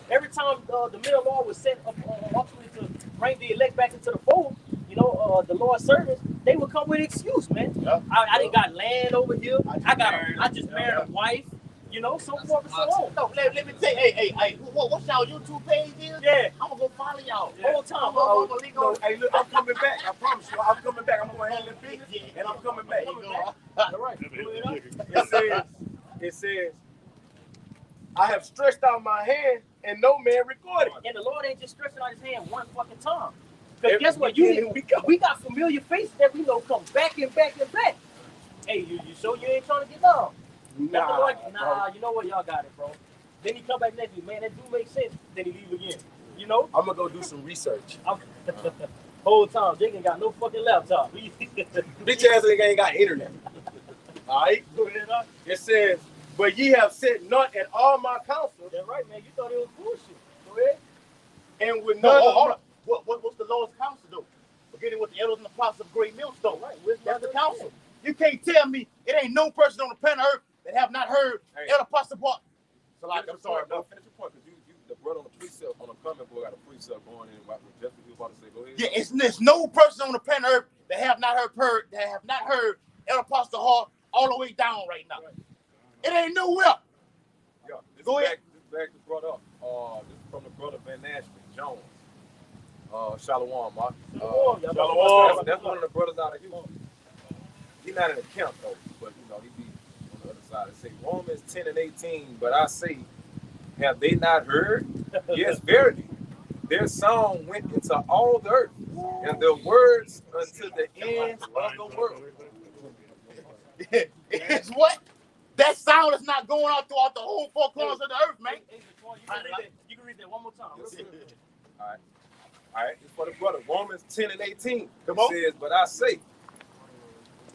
every time the middle law was set up ultimately to bring the elect back into the fold, you know, the Lord's servants, they would come with an excuse, man. Yeah. I didn't got land over here. I just married a wife. You know, so forth and so on. No, let me tell you, hey, what's y'all YouTube page is? Yeah. I'm gonna go follow y'all. Whole time. Hey, look, I'm coming back. I promise you, I'm coming back. I'm going to handle the business, and I'm coming back. All right. It says, I have stretched out my hand, and no man recorded. And the Lord ain't just stretching out his hand one fucking time. Because guess what? We got familiar faces that we know come back and back and back. Hey, you sure you ain't trying to get down? Nah, you know what? Y'all got it, bro. Then he come back next week, man. That do make sense. Then he leave again. You know? I'm gonna go do some research. Whole time, Jake ain't got no fucking laptop. Bitch ass nigga ain't got internet. All right. It says, but ye have said not at all my counsel. That's right, man. You thought it was bullshit. Go ahead. And with none. What's the Lord's counsel though? Beginning with the elders and the prophets of great millstone. Right. That's the counsel. You can't tell me it ain't no person on the planet Earth that have not heard Elder Pastor Park. So like, I'm sorry, bro. Finish your point, because the brother on the precept, on the comment board got a precept going in. What just what you about to say? Go ahead. Yeah, it's no person on the planet Earth that have not heard Elder Pastor Hall all the way down right now. Right. It ain't nowhere. Yeah, go ahead. This is back to brother. This is from the brother Van Ashton Jones. Shalom, Mark. Shalom. That's one of the brothers out of Houston. He's not in the camp though, but you know he be on the other side. It say Romans 10:18. But I say, have they not heard? Yes, verily. Their song went into all the earth, and their words unto the ends of the world. It's what? That sound is not going out throughout the whole four corners of the earth, man. You can read that one more time. All right. It's for the brother. Romans 10:18. It says, but I say,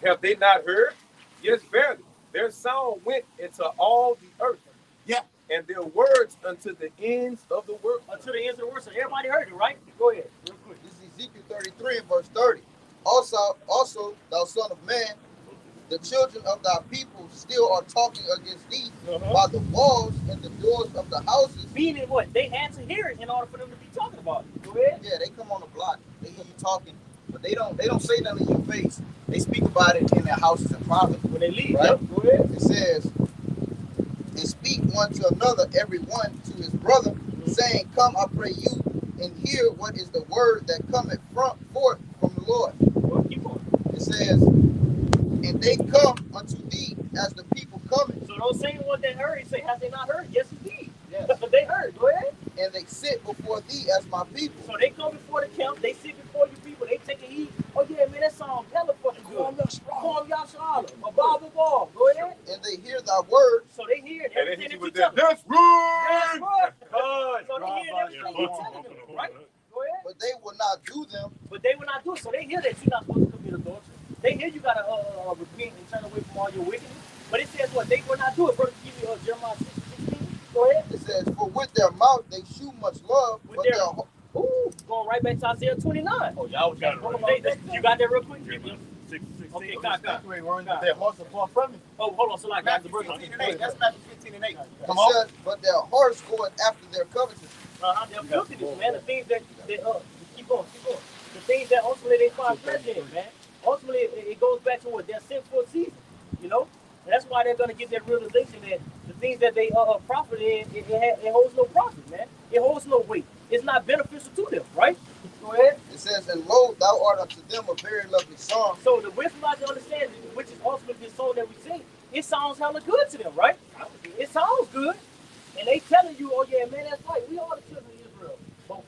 have they not heard? Yes, verily. Their sound went into all the earth. Yeah. And their words unto the ends of the world. Unto the ends of the world. So everybody heard it, right? Go ahead. Real quick. This is Ezekiel 33 and verse 30. Also, thou son of man, the children of thy people still are talking against thee by the walls and the doors of the houses. Meaning what? They had to hear it in order for them to be talking about it. Go ahead. Yeah, they come on the block. They hear you talking, but they don't say nothing in your face. They speak about it in their houses in private. When they leave, right? Go ahead. It says, and speak one to another, every one to his brother, saying, come, I pray you, and hear what is the word that cometh forth from the Lord. Well, keep on. It says, and they come unto thee as the people coming. So those same ones that heard, he say, have they not heard? Yes, indeed. Yes. They heard. Go ahead. And they sit before thee as my people. So they come before the camp. They sit before you people. They take a heat. Oh yeah, man, that song hella fucking good. Kwam Yashala. Blah blah blah. Go ahead. And they hear thy word. So they hear And everything then that he you was tell there. them. That's right. That's right. So they hear everything you telling them, right? Go ahead. But they will not do them. But they will not do it. So they hear that you're not supposed to commit adultery. They hear you gotta repent and turn away from all your wickedness. But it says what? They will not do it. Brother, give me Jeremiah 6:16. Go ahead. It says, for with their mouth they shew much love, With but their- their Ooh, going right back to Isaiah 29. Oh, y'all got it right. You got that real quick? Jeremiah 6:16. Okay, God. Their hearts are far from me. Oh, hold on. So like, that's the Matthew verse. 15 and 8. That's Matthew 15 and 8. Come It on. says, but their hearts goeth after their covetousness. They're filthiness, man. The things that keep going. The things that ultimately they find pleasure in, man. Ultimately, it goes back to what their sinful season, you know. And that's why they're gonna get that realization that the things that they profit in, it holds no profit, man. It holds no weight. It's not beneficial to them, right? Go ahead. It says, and lo, thou art unto them a very lovely song. So the wisdom I can understand, which is ultimately the song that we sing, it sounds hella good to them, right? It sounds good. And they telling you, oh yeah, man, that's right. We are the children of Israel. But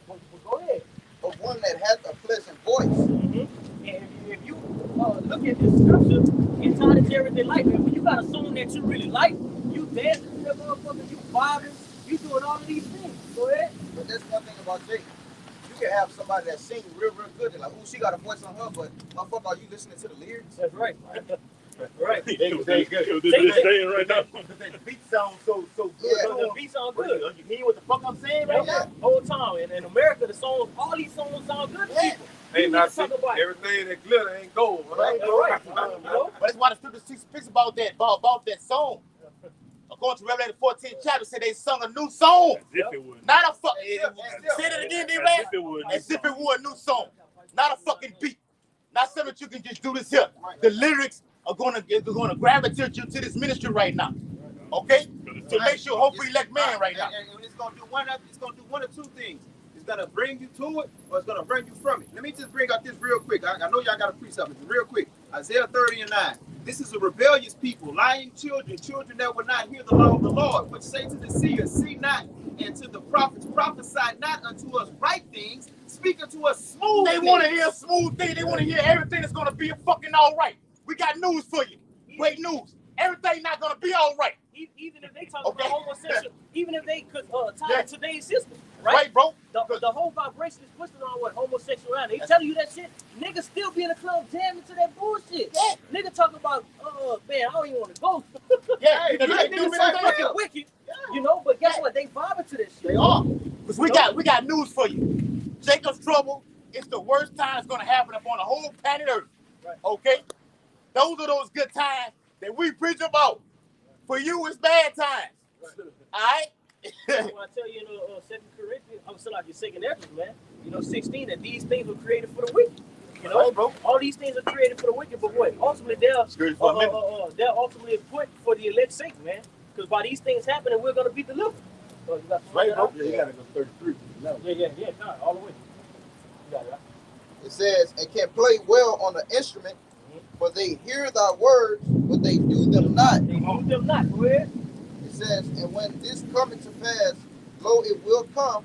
go ahead. Of one that hath a pleasant voice. Mm-hmm. And if you look at this scripture and tie it to everyday life, man, when you got a song that you really like, you dancing to that motherfucker, you vibing, you doing all of these things. Go ahead. But that's one thing about Jake. You can have somebody that sings real good and like, oh, she got a voice on her, but motherfucker, are you listening to the lyrics? That's right. Right. They good. This staying right now. The beat sounds so good. Yeah. The beat sound good. You hear what the fuck I'm saying right now? Whole time. And in America, the songs, all these songs sound good to people. Ain't not talk about it. everything that glitter ain't gold. Right. Right. You know? But that's why the scripture speaks about that song. According to Revelation 14 chapter, said they sung a new song. As if it would. Not a fuck. Say it again, D-Man. As if it would. As if it were a new song. Not a fucking beat. Not something that you can just do this here. The lyrics are gonna gravitate you to this ministry right now. Okay? To make sure hopefully elect man right now. And it's gonna do one of two things. It's gonna bring you to it, or it's gonna bring you from it. Let me just bring out this real quick. I know y'all got to preach something real quick. Isaiah 30 and 9. This is a rebellious people, lying children that will not hear the law of the Lord, which say to the seers, see not, and to the prophets, prophesy not unto us right things, speak unto us smooth They things. want to hear smooth things. They want to hear everything that's gonna be fucking all right. We got news for you. Great news. Everything not gonna be all right. Even if they talk about homosexual, even if they could tie it to today's system, right? Right, bro? The whole vibration is pushing on what homosexuality. They telling you that shit. Niggas still be in the club jamming to that bullshit. Yeah. Nigga talking about, man, I don't even want to go. Yeah, Hey, they niggas so fucking wicked, you know. But guess what? They vibing to this shit. They are. Because we got news for you. Jacob's trouble is the worst time it's gonna happen upon the whole planet Earth. Right. Okay? Those are those good times that we preach about. For you, it's bad times. Right. All right? That's why I tell you in 2 Corinthians, I'm still like your second Ezra, man. 16, that these things were created for the wicked. You know, Right, bro. all these things are created for the wicked, but what? Ultimately, they're ultimately put for the elect's sake, man. Because by these things happening, we're gonna be delivered. You got Right, bro. Yeah, you gotta go 33. No. Yeah, God, all the way. You got it, right? It says, and can play well on the instrument, for they hear thy words, but they do them not. They do them not. Go ahead. It says, and when this cometh to pass, lo, it will come,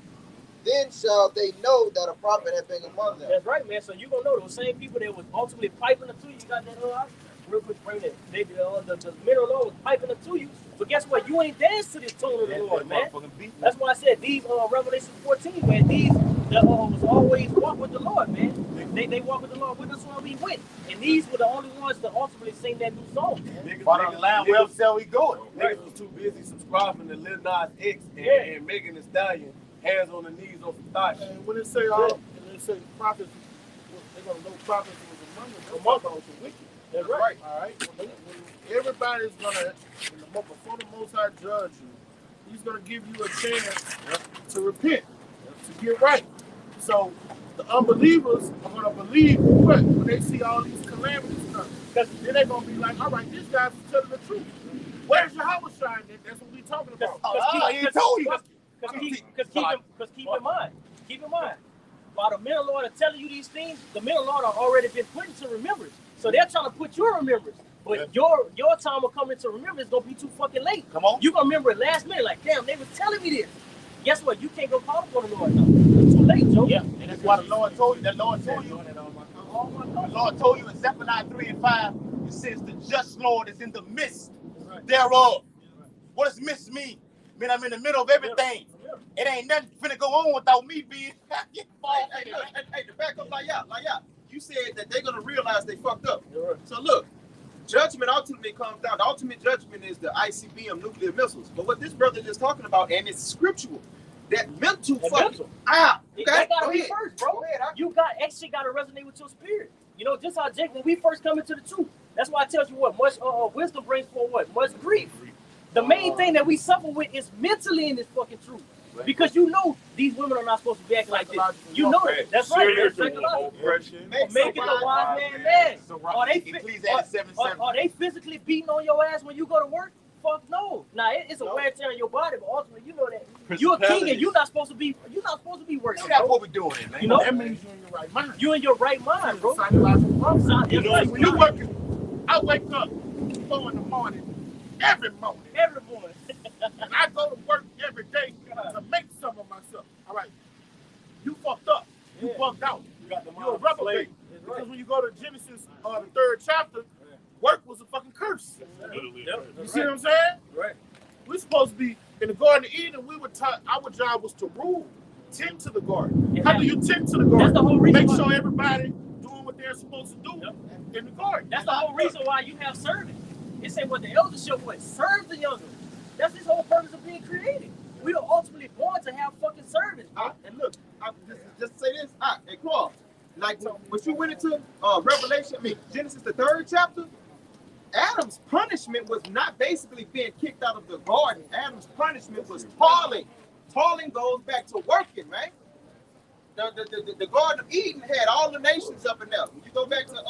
then shall they know that a prophet hath been among them. That's right, man. So you gonna know those same people that was ultimately piping it to you. You got that real quick, bring that. They the middle law was piping it to you. But guess what? You ain't danced to this tone of the Lord, man. That's why I said these Revelation 14, man. These that was always walk with the Lord, man. They walk with the Lord with us when we went. And these were the only ones that ultimately sing that new song, man. Bottom line, where else we going? Niggas was too busy subscribing to Lil Nas X and Megan Thee Stallion, hands on the knees on some thighs. And when they say prophets, they're gonna know prophets was among them. Those wicked. That's right. All right. When everybody's gonna, before the Most High judge you, He's gonna give you a chance to repent, to get right. So the unbelievers are gonna believe what when they see all these calamities coming. Because then they're gonna be like, all right, this guy's telling the truth. Where's your house shine? That's what we talking about. He told you. Because keep in mind, keep in mind, while the men of the Lord are telling you these things, the men of the Lord are already been put into remembrance. So they're trying to put you in remembrance. But your time will come into remembrance. It's gonna be too fucking late. Come on. You gonna remember it last minute, like, damn, they was telling me this. Guess what? You can't go call upon the Lord now. It's too late, Joe. Yeah, and that's why the Lord told you. The Lord told you. The Lord told you in Zephaniah 3 and 5. It says the just Lord is in the midst thereof. What does midst mean? I mean, I'm in the middle of everything. It ain't nothing finna go on without me being. Hey, to back up like y'all. You said that they're gonna realize they fucked up. So look, judgment ultimately comes down. The ultimate judgment is the ICBM nuclear missiles. But what this brother is talking about, and it's scriptural, that mental fucking okay. That gotta Go be ahead. first, bro. Go ahead, You got actually gotta resonate with your spirit. You know, just how Jake, when we first come into the truth, that's why I tell you what, much wisdom brings forth what? Much grief. The main thing that we suffer with is mentally in this fucking truth. Because you know these women are not supposed to be acting like this. You know that. That's right. That's psychological. Make it a wise man mad. Are they physically beating on your ass when you go to work? Fuck no. Nah, it's a wear tear in your body, but ultimately you know that you're a king and you're not supposed to be working. That's what we're doing, man. You know? That means you're in your right mind. You're in your right mind, bro. Psychological process. You know, When you working, I wake up 4 in the morning, every morning. every morning. And I go to work every day to make some of myself. All right. You fucked up. You bugged out. You're a reprobate. Because when you go to Genesis, the 3rd chapter, work was a fucking curse. You see what I'm saying? Right. We're supposed to be in the Garden of Eden. We were taught our job was to rule, tend to the garden. How do you tend to the garden? That's the whole reason. Make sure everybody doing what they're supposed to do in the garden. That's the whole reason why you have servants. It said what the elders should what? Serve the younger. That's his whole purpose of being created. We are ultimately born to have fucking servants. And look, just say this. Hey, Claude, like when you went into Revelation, Genesis the 3rd chapter, Adam's punishment was not basically being kicked out of the garden. Adam's punishment was toiling. Toiling goes back to working, man. The Garden of Eden had all the nations up in there. When you go back to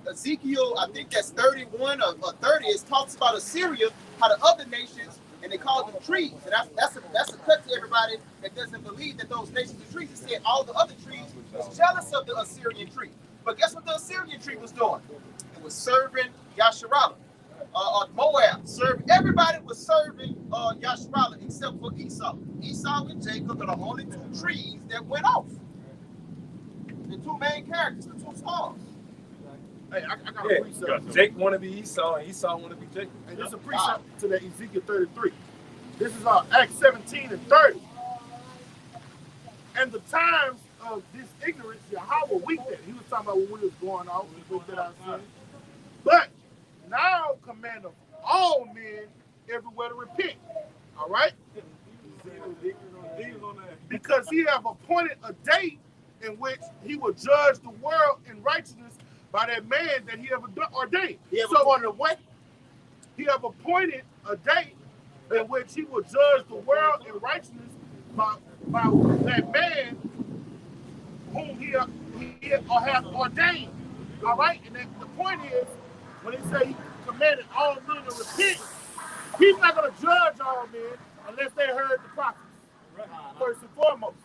Ezekiel, I think that's 31 or 30, it talks about Assyria, how the other nations, and they call them trees. And that's a cut to everybody that doesn't believe that those nations are trees. It said all the other trees was jealous of the Assyrian tree. But guess what the Assyrian tree was doing? It was serving Yasharallah. Moab served. Everybody was serving Yasharallah except for Esau. Esau and Jacob are the only 2 trees that went off. The 2 main characters, the 2 stars. Hey, I got a precept. Jake want to be Esau, and Esau want to be Jacob. And there's a precept to that Ezekiel 33. This is Acts 17 and 30. And the times of this ignorance, Yahweh weak that. He was talking about when we was going out, we looked at our sin. But now commandeth all men everywhere to repent. All right? Because he have appointed a day in which he will judge the world in righteousness by that man that he have ordained. He have appointed what? He have appointed a day in which he will judge the world in righteousness by that man whom he has ordained. All right? And the point is, when he say he commanded all men to repent, he's not going to judge all men unless they heard the prophets, first and foremost.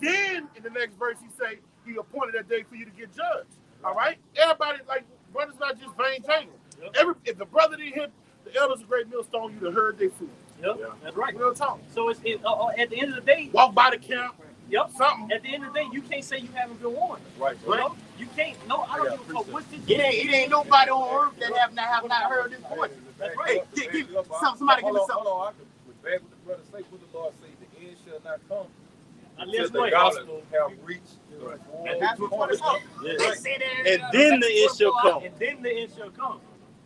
Then, in the next verse, he say he appointed that day for you to get judged. All right? Everybody, like, brothers not just vain jangles. If the brother didn't hit the elders of great millstone, you'd have heard their food. Yep, that's right. Real talk. So it's at the end of the day, walk by the camp. Yep. Something. At the end of the day, you can't say you haven't been warned. Right. You know? You can't. No, I don't give a fuck. What's this? It ain't nobody on earth that have not heard this voice. That's right. Hey, somebody give me something. Hold on. With back with the brother say, what the Lord say, the end shall not come. Unless the gospel have reached and that's what it's called. And then the end shall come. And then the end shall come.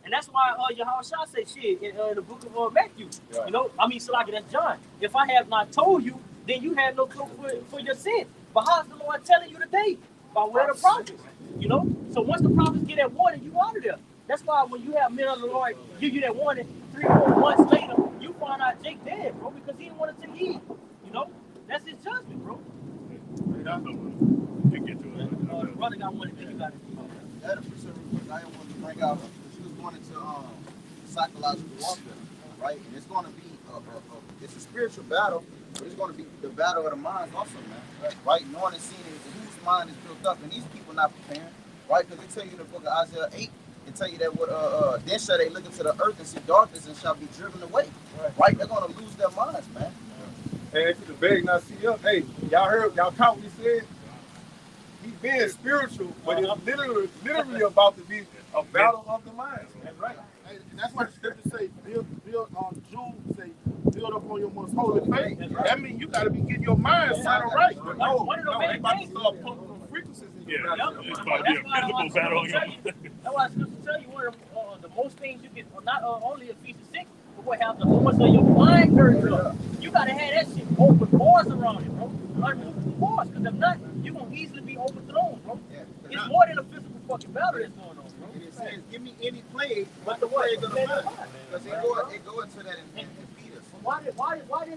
And that's why Yahushua say shit in the book of Matthew. Yeah. You know, I mean, Salaki, that's John. If I have not told you, then you have no clue for your sin. But how's the Lord telling you today? By way of the prophets. You know? So once the prophets get that warning, you out of there. That's why when you have men of the Lord give you that warning, 3-4 months later, you find out Jake dead, bro, because he didn't want to take heed. You know? That's his judgment, bro. Brother got one thing you got to do. That appreciate I want to bring out. She was going into psychological warfare, right? And it's going to be it's a spiritual battle it's going to be the battle of the minds also, man. Right? Knowing and seeing whose mind is built up, and these people not preparing, right? Because they tell you in the book of Isaiah 8, they tell you that what then shall they look into the earth and see darkness and shall be driven away. Right? They're going to lose their minds, man. And to the beg not see up. Hey, y'all caught what he said? He's being spiritual, but it's literally about to be a battle of the minds. That's right. And that's why the scriptures say, build on Jude, say, build up on your most holy faith. That means you got to be getting your mind set right. No, they about to start pumping some frequencies in you. Yeah, it's about to be a physical battle. That's why I was tell you one of the most things you can, not only Ephesians 6, but what have the doors of your mind girded up. You got to have that shit open bars around it, bro. Unmovable bars, because if not, you're going to easily be overthrown, bro. It's more than a physical fucking battle that's going on, bro. It says, give me any plague, but the plague of the mind. Because it go into that and feed us. Why did it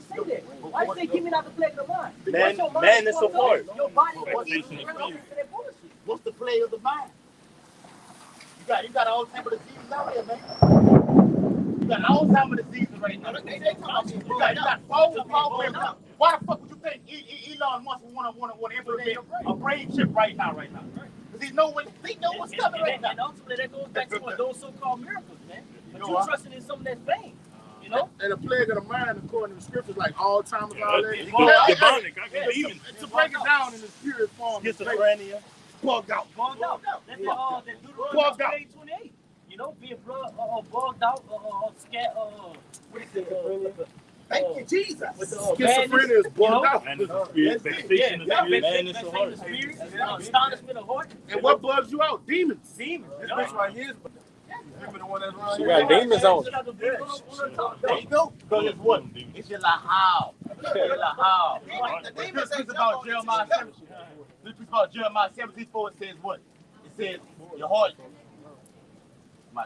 say that? Why did it say, give me not the plague of the mind? Man is a heart. Your body was easily run off into that bullshit. What's the play of the mind? You got all type of diseases out here, man. You got all type of diseases right now. You got false. Why the fuck would you think Elon Musk would want to implement a brain chip right now? Because he know what's coming right now. And ultimately, that goes back to what those so-called miracles, man. But you trusting in something that's vain. You know? And the plague of the mind, according to the scriptures, like Alzheimer's, all that. Demonic. I can even. To break it down in the spirit form. Schizophrenia. Bugged out. Bugged out. That's the Deuteronomy 28. You know, being bugged out, scared, what is it? Thank you, Jesus. Schizophrenia is bugged out. Man, vexation of spirit. Man, it's a heart. Astonishment of heart. And what bugs you out? Demons. This bitch right here is the one that's right She here. got demons on. There you go. Because it's what? It's your lahal. The demons This ain't is about Jeremiah 17. This is about Jeremiah 17:4. It says what? It says your heart.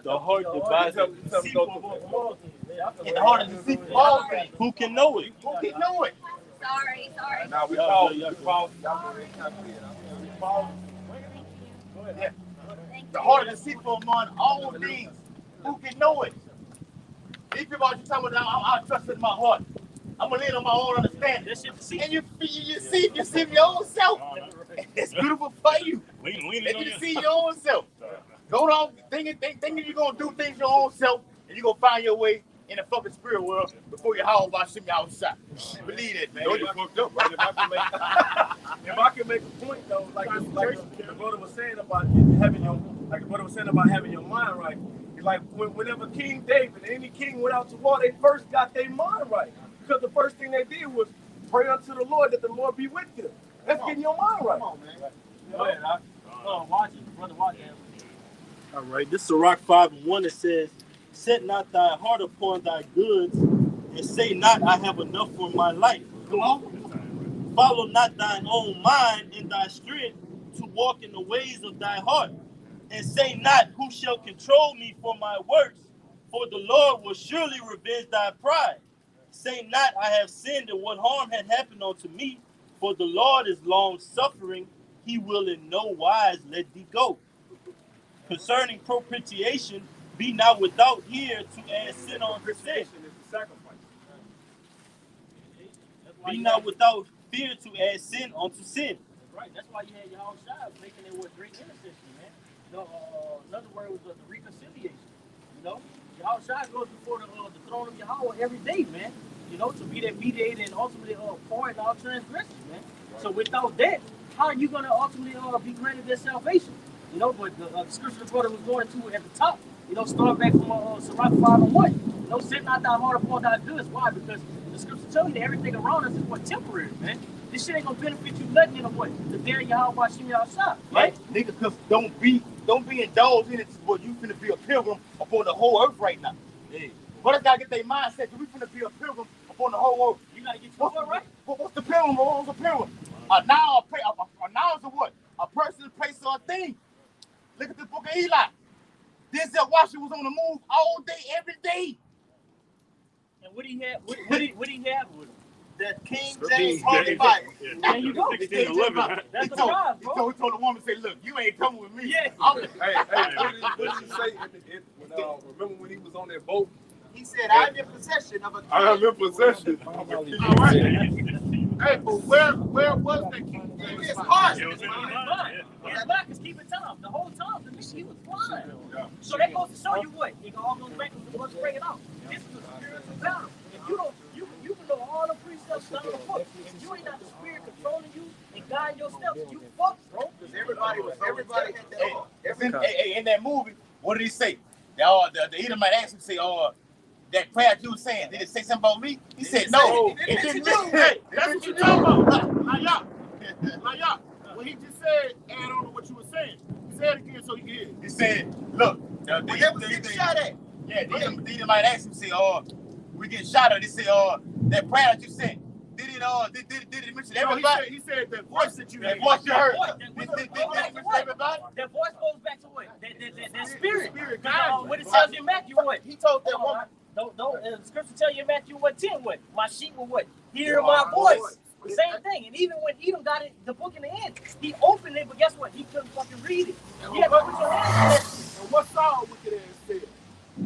The heart divides. The heart is deceitful. All things. Who can know it? Who can know it? Sorry. Now we pause. Yeah. The heart is deceitful among all things. Who can know it? These people are just talking about, I trust in my heart. I'm gonna lean on my own understanding. And you see your own self. It's beautiful for you. And you see your own self. Go on thinking you're gonna do things your own self, and you're gonna find your way in the fucking spirit world before you howl about shit outside. Believe that, man. You fucked up, right? If I can make a point though, like the brother was saying about having your mind right. It's like whenever King David and any king went out to war, they first got their mind right. Because the first thing they did was pray unto the Lord that the Lord be with them. That's getting your mind right. Come on, man. Go ahead, watch it. Brother, watch it. All right, this is Sirach 5:1. It says, set not thy heart upon thy goods, and say not, I have enough for my life. Come on. Follow not thine own mind in thy strength to walk in the ways of thy heart. And say not, who shall control me for my works? For the Lord will surely revenge thy pride. Say not, I have sinned, and what harm had happened unto me? For the Lord is long-suffering. He will in no wise let thee go. Concerning propitiation, be not without ear to add sin unto sin. Be not without fear to add sin unto sin. Right, that's why you had your house shot making it with great intercession, man. Another word was the reconciliation. You know, your house shot goes before the throne of Yahweh every day, man. You know, to be that mediator and ultimately pardon all transgressions, man. So without that, how are you gonna ultimately be granted that salvation? You know, but the scripture the brother was going to at the top, you know, start back from Sirach 5:1. You know, set not thy heart upon thy goods. Why? Because the scripture tells you that everything around us is what temporary, man. This shit ain't gonna benefit you nothing in a way. The day Yahweh Shim Yahshua, right? Nigga, cause don't be indulged in it. But you finna be a pilgrim upon the whole earth right now. Yeah. Brothers gotta get their mindset. We finna be a pilgrim upon the whole earth. You gotta get your heart right. What's the pilgrim? What's the pilgrim? A noun is a what? A person, a place, or a thing. Look at the book of Eli. Denzel Washington was on the move all day, every day. And what he had? What he have with him? That King James Holy Bible. There you go. 1611. That's the drive, bro. He told the woman, say, look, you ain't coming with me. Yeah. What did he say? Remember when he was on that boat? He said, I'm in possession of a king. I am in possession. All right. Hey, but where was that King David? His heart. It was in his mind. Yeah. His mind is keeping time. The whole time, the nigga, he was blind. So that goes to show you what? It all goes back to what's bringing out. This is a spiritual battle. If you don't, you can know all the precepts down the book. If you ain't got the spirit controlling you and guiding your steps, you fucked, bro. Because everybody had that heart. In that movie, what did he say? The Edomite asked him, say, that prayer you was saying, did it say something about me? He said, no. It didn't. Hey, that's what you talking about. Layah. What he just said, add on to what you were saying. Say it again so you can hear. He said, look. Where that was getting shot at. Yeah, the Edomite asked him, say, we getting shot at. He said, that prayer that you sent, did it mention everybody? He said the voice that you That heard. voice you heard. That Did it mention everybody? That voice goes back to what? That spirit. What it tells you in Matthew what? He told that woman. Don't the scripture tell you in Matthew what 10 what? My sheep will what? Hear my voice. The same thing. And even when Edom got it, the book in the end, he opened it, but guess what? He couldn't fucking read it. He had to put your hands And what Saul wicked ass said?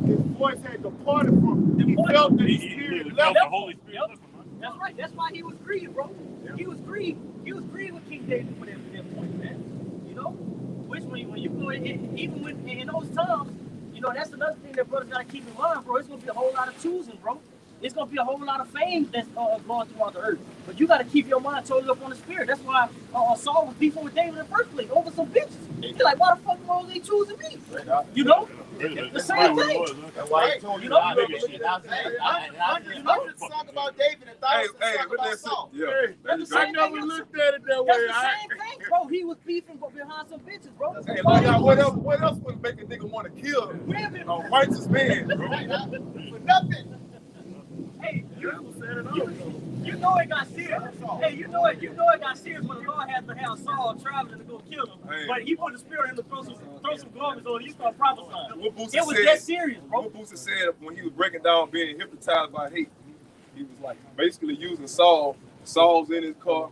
His voice had departed from him. He felt that his spirit left. The Holy Spirit left him. That's right. That's why he was grieved, bro. He was grieved. He was grieved with King David for that point, man. You know? Which when you go in, even when in those times, you know, that's another thing that brothers gotta keep in mind, bro. It's gonna be a whole lot of choosing, bro. It's gonna be a whole lot of fame that's going throughout the earth. But you gotta keep your mind totally up on the spirit. That's why Saul was beefing with David in the first place over some bitches. He's like, why the fuck are they choosing me? You know? The same thing. That's why he told you know, that nigga shit. Hundreds talk about David and thousands talk about Saul. That's the I same never thing. looked at it that That's way. the same thing, bro. He was beefing behind some bitches, bro. Hey, what else would make a nigga want to kill him? Women. A righteous man, bro. For nothing. Hey, you know it got serious. Hey, you know it got serious when the Lord had to have Saul traveling to go kill him. Hey. But he put the spirit in to throw some garments on him. He started prophesying. What Boosie It was said- that serious, bro. What Boosie said when he was breaking down being hypnotized by hate, he was like basically using Saul. Saul's in his car,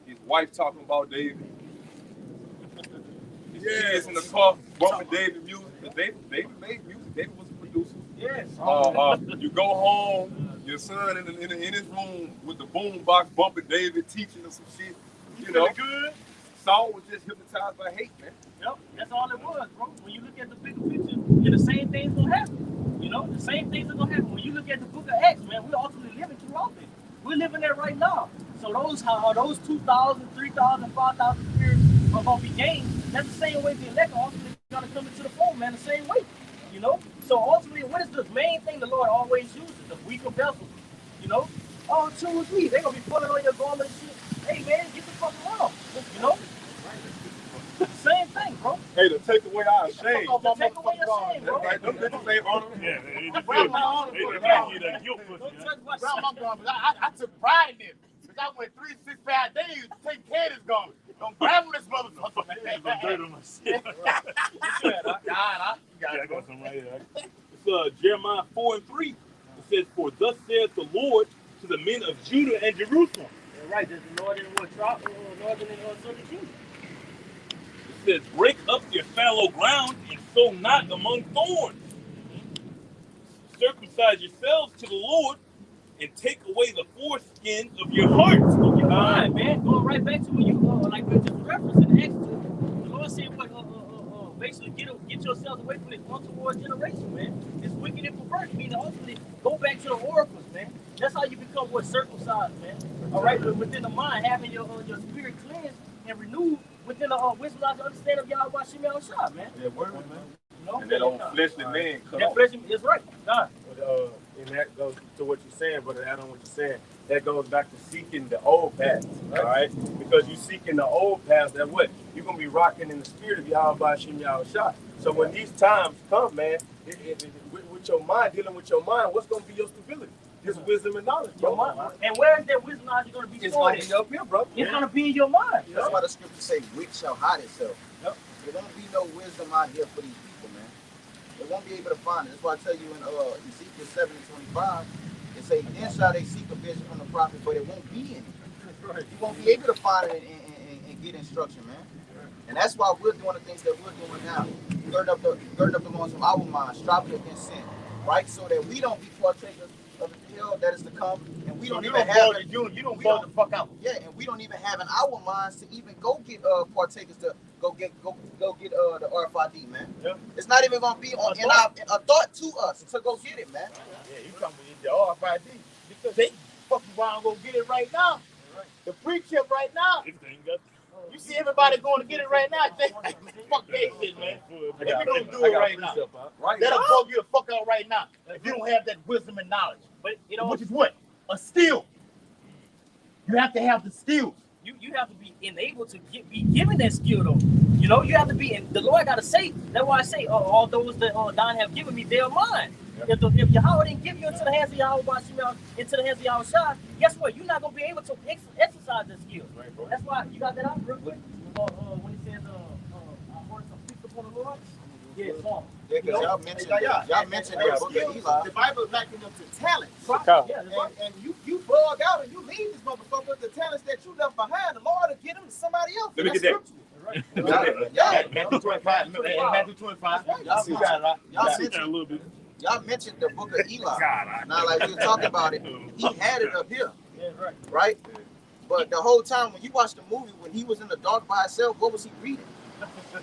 his wife talking about David. His kids in the car bumping David music. David made music. David was a producer. Yes. You go home, your son in his room with the boom box bumping David, teaching him some shit. You know, good. Saul was just hypnotized by hate, man. Yep, that's all it was, bro. When you look at the bigger picture, yeah, the same things gonna happen. You know, the same things are gonna happen. When you look at the book of Acts, man, we're ultimately living throughout this. We're living there right now. So those 2,000, 3,000, 5,000 spirits are gonna be gained. That's the same way the elect are ultimately gonna come into the fold, man, the same way. You know? So ultimately, what is the main thing the Lord always uses? The weaker vessels. You know? Oh, choose me. They're gonna be pulling on your garment and shit. Hey man, get the fuck along. You know? Same thing, bro. Hey, to take away our shame. To take away your shame, bro. Right? Them bitches ain't honor. Yeah, they just Grab my honor, they bro. just get a guilt pussy. Don't touch my Grab my garment. I took pride in it. Because I went 3 6 5 days taking care of this garment. Don't grab this motherfucker, man. Some dirt on my shit. Yeah, I got some right here. It's Jeremiah 4:3. It says, "For thus saith the Lord to the men of Judah and Jerusalem." Yeah, right, there's the northern and northern and southern kingdom. It says, "Break up your fallow ground and sow not among thorns. Circumcise yourselves to the Lord and take away the foreskin of your hearts." Your mind, man. Going right back to what you like we just referenced in Acts 2. The Lord said, "What? Basically, get yourselves away from this untoward generation, man. It's wicked and perverse. Meaning, ultimately, go back to the oracles, man. That's how you become circumcised, man. All right, but within the mind, having your spirit cleansed and renewed within the wisdom and understanding of Yahweh Shem Yahushua, man. Yeah, word, man. You know? And that old fleshly man cut That off. flesh is right. Nah. But, and that goes to what you're saying, but add on what you're saying. That goes back to seeking the old paths, all right? Because you seeking the old paths, that what? You're going to be rocking in the spirit of Yahweh Shem Yahushua. So when these times come, man, with your mind, dealing with your mind, what's going to be your stability? His wisdom and knowledge, Your bro. mind. And where is that wisdom knowledge going to be It's stored? going to be up here, bro. It's going to be in your mind. That's why the scriptures say wit shall hide itself. Yep. There won't be no wisdom out here for these people, man. They won't be able to find it. That's why I tell you in Ezekiel 7:25, it say, then shall they seek a vision from the prophet, but it won't be in it. You won't be able to find it and get instruction, man. And that's why we're doing the things that we're doing now. Gird up the loins of our mind, striving against sin, right? So that we don't be partakers of the hell world that is to come, and we don't You even don't have bug it. you don't bug the fuck out. Yeah, and we don't even have in our minds to even go get partakers to go get the RFID, man. Yeah. It's not even gonna be on in a thought to us to go get it, man. Yeah, you come with the RFID because they fucking around go get it right now. The free chip right now. You see everybody going to get it right now. Fuck that shit, man. If you don't do it right now, that'll bug you the fuck out right now. If you don't have that wisdom and knowledge, But you know, which is what? A skill. You have to have the skills. you have to be enabled to be given that skill though. You know, you have to be. And the Lord got to say. That's why I say, all those that Don have given me, they are mine. Yep. If Yahweh didn't give you into the hands of Yahweh, into the hands of Yahweh, guess what? You're not gonna be able to exercise that skill. Right, that's why you got that out real quick. When he says, "I order some peace upon the Lord." Yeah, it's on. Yeah, because y'all mentioned the book of Eli. The Bible lacking them to talents. And you bug out and you leave this motherfucker with the talents that you left behind. The Lord will get them to somebody else. Let me get that. Matthew 25. Matthew 25. Y'all mentioned the book of Eli. Now, like we were talking about it, he had it up here. Yeah, right? But the whole time when you watch the movie, when he was in the dark by himself, what was he reading?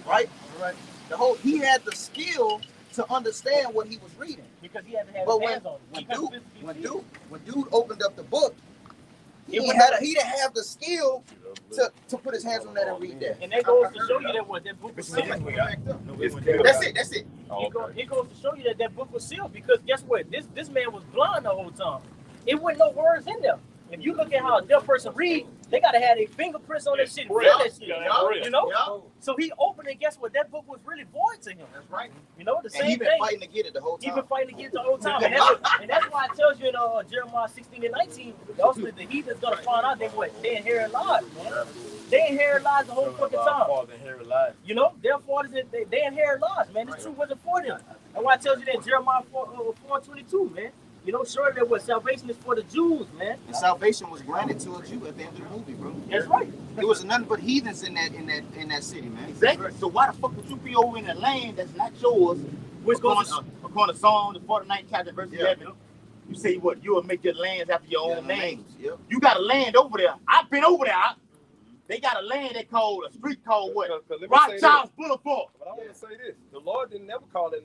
Right? He had the skill to understand what he was reading. Because he had to have but his hands on it. When dude opened up the book, he didn't have the skill to put his hands on that and read that. And that goes to show you that book was sealed. That's it. It goes to show you that book was sealed because guess what? This man was blind the whole time. It wasn't no words in there. If you look at how a deaf person read, they gotta have their fingerprints on that shit. You know? So he opened it, guess what? That book was really void to him. That's right. You know, the same thing. He been fighting to get it the whole time. He been fighting to get it the whole time. And that's why it tells you in Jeremiah 16 and 19, also the heathen's gonna find out they inherit lies, man. They inherit lies the whole fucking time. You know, their fault is that they inherit lies, man. This truth wasn't for them. That's why it tells you that Jeremiah 4:22, man. You know, surely that what salvation is for the Jews, man. And salvation was granted to a Jew at the end of the movie, bro. That's right. There was nothing but heathens in that city, man. Exactly. So why the fuck would you be over in a land that's not yours? According to Psalm, the 49th chapter, verse 11. You say what? You will make your lands after your own names. Yep. You got a land over there. I've been over there. They got a land they called a street called what? Rothschild's Boulevard. But I want to say this: the Lord didn't never call that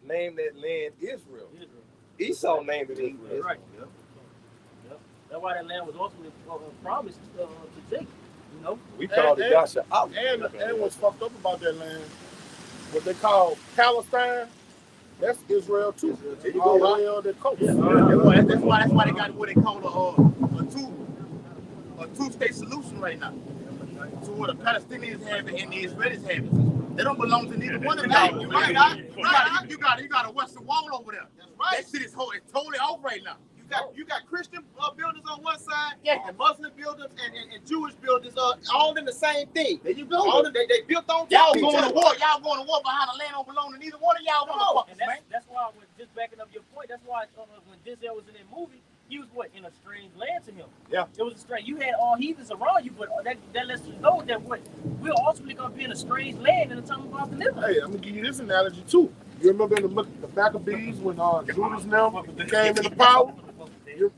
land Israel. Esau named it Israel. Right. Yep. That's why that land was ultimately promised to Jacob. You know. We called it Joshua. And what's fucked up about that land, what they call Palestine, that's Israel too. All the way on the coast. That's why they got what they call a two-state solution right now. So what the Palestinians have it and the Israelis have it. They don't belong to neither one of them. You got a Western Wall over there. That's right. That shit is totally off right now. You got Christian buildings on one side, and Muslim buildings and Jewish buildings all in the same thing. There you go. All they built on. Y'all going to war. Y'all going to war behind a land don't belong to neither one of y'all motherfuckers, man. That's why, just backing up your point, that's why when Denzel was in that movie, he was in a strange land to him. Yeah. It was a strange. You had all heathens around you, but that lets you know that we're ultimately going to be in a strange land in the time of our deliverance. Hey, I'm going to give you this analogy too. You remember in the Maccabees when Judas now came into power? You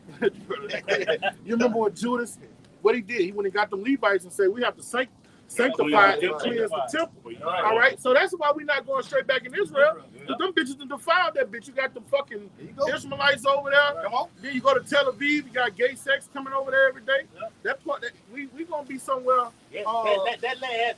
remember when Judas, what he did? He went and got the Levites and said, we have to sanctify and cleanse the temple. All right? So that's why we're not going straight back in Israel. Because them bitches done defiled that bitch. You got the fucking Ishmaelites over there. Come on. Then you go to Tel Aviv, you got gay sex coming over there every day. That part, we going to be somewhere. That land,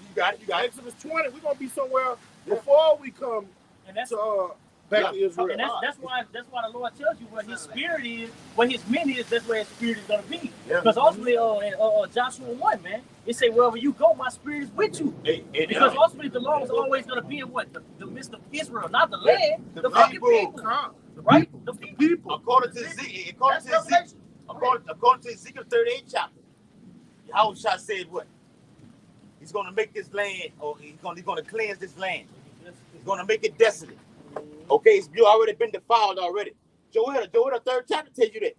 you got it. Exodus 20, we're going to be somewhere before we come to back to Israel. And that's why the Lord tells you what his spirit is, what his men is, that's where his spirit is going to be. Because ultimately, in Joshua 1, man, it say, wherever you go, my spirit is with you. Because ultimately, the Lord was always going to be in what? The midst of Israel, not the land, the fucking people. Right? The people. According to Ezekiel 38 chapter, Yahushua said what? He's going to make this land, or he's going to cleanse this land. He's going to make it desolate. Okay, it's already been defiled already. Joel, the 3rd chapter tells you that.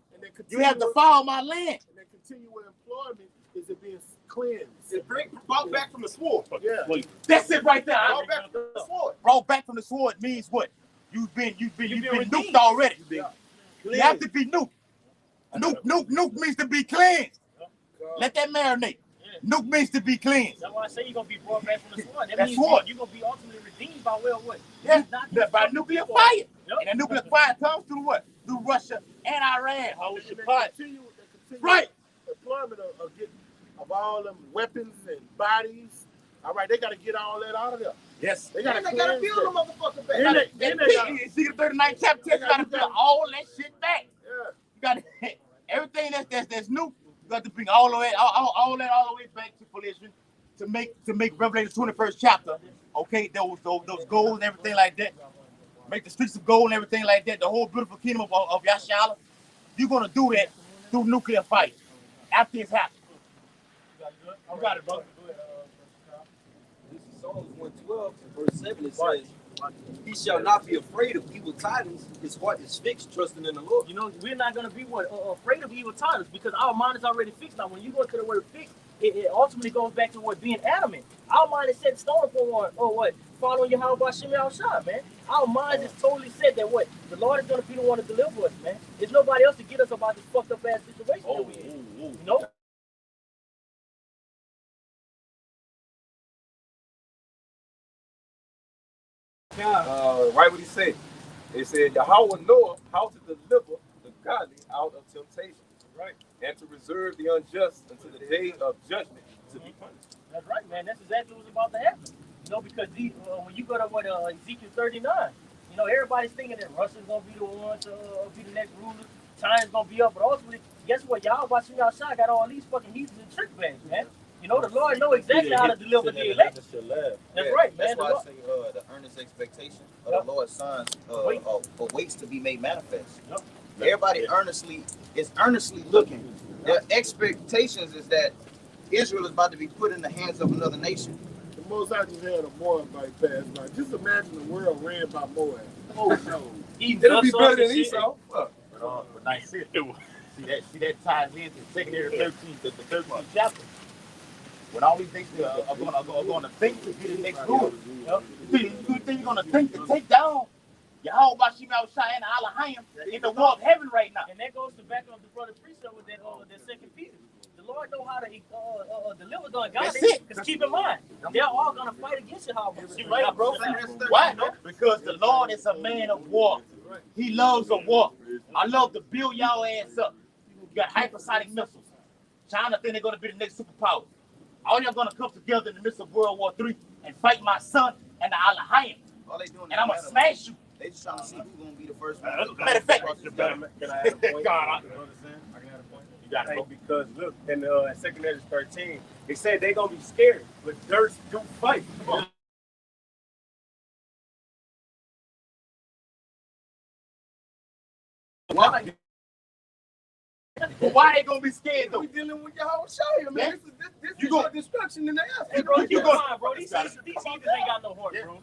You have defiled my land. And that continual employment is it being cleansed. It's brought back from the sword. Yeah. That's it right there. Brought back from the sword. Brought back from the sword means what? You've been nuked already. You have to be nuked. Nuke means to be cleansed. Let that marinate. Nuke means to be cleansed. That's why I say you're gonna be brought back from the sword. That That's means what? you're gonna be ultimately redeemed by way of what? Yeah, Not by nuclear people. fire. Yep. And that nuclear fire comes through what? Through Russia and Iran. And they continue Right. deployment of all them weapons and bodies. All right, they got to get all that out of there. Yes. They got to build them motherfuckers back. Then they got to. See the 39th chapter, you got to build all that shit back. Yeah. You got to, everything that's new, you got to bring all the way back to collision to make Revelation 21st chapter. Okay, those goals and everything like that. Make the streets of gold and everything like that. The whole beautiful kingdom of Yashala. You're gonna do that through nuclear fight after it's happened. You got it, brother. This is Psalms 112, verse 7. It says, "He shall not be afraid of evil tidings. His heart is fixed, trusting in the Lord." You know, we're not gonna be afraid of evil tidings because our mind is already fixed. Now, when you go to the word fixed, it ultimately goes back to what being adamant. Our mind is set in stone for what? Following Yahweh Hashem Al-Shah, man. Our mind is totally set that what? The Lord is gonna be the one to deliver us, man. There's nobody else to get us about this fucked up ass situation that we're in. You know? Right what he said. It said Yahweh knoweth how to deliver the godly out of temptation. Right. And to reserve the unjust until the day of judgment to be punished. That's right, man. That's exactly what's about to happen. You know, because when you go to Ezekiel 39, you know, everybody's thinking that Russia's gonna be the one to be the next ruler. China's gonna be up, but ultimately, guess what? Y'all watching outside got all these fucking heathens and trick bags, man. You know, the Lord know exactly how to deliver the elect. That's right, man. That's why I say the earnest expectation of the Lord's sons waits to be made manifest. Yep. Everybody is earnestly looking. Their expectations is that Israel is about to be put in the hands of another nation. The Most High just had a Moabite pass by. Just imagine the world ran by Moab. Oh no, It'll be better than Esau. But nice. See that ties into secondary 13, the 13th chapter. When all these nations are going to think to be the next ruler. You think you're going to think to take down Yahweh Bashim Al-Shah and Elohim in the war of heaven right now. And that goes to back up the brother precept with that second Peter. The Lord know how to deliver the ungodly. Because keep in mind, they're all going to fight against you. Right, bro? Why? Because the Lord is a man of war. He loves a war. I love to build y'all ass up. You got hypersonic missiles. China think they're going to be the next superpower. All y'all going to come together in the midst of World War III and fight my son and the Elohim. And I'm going to smash you. They just trying to see who's going to be the first one. Matter of fact, Can I add a point? God, I can add a point. You got it. Because look, in 2 Corinthians 13, they said they're gonna be scared, but dirt do fight. Why they gonna be scared though? We dealing with Yahweh Shai, man. This is your destruction in the ass. Hey, bro, keep in mind, bro. These heathens ain't got no heart, bro.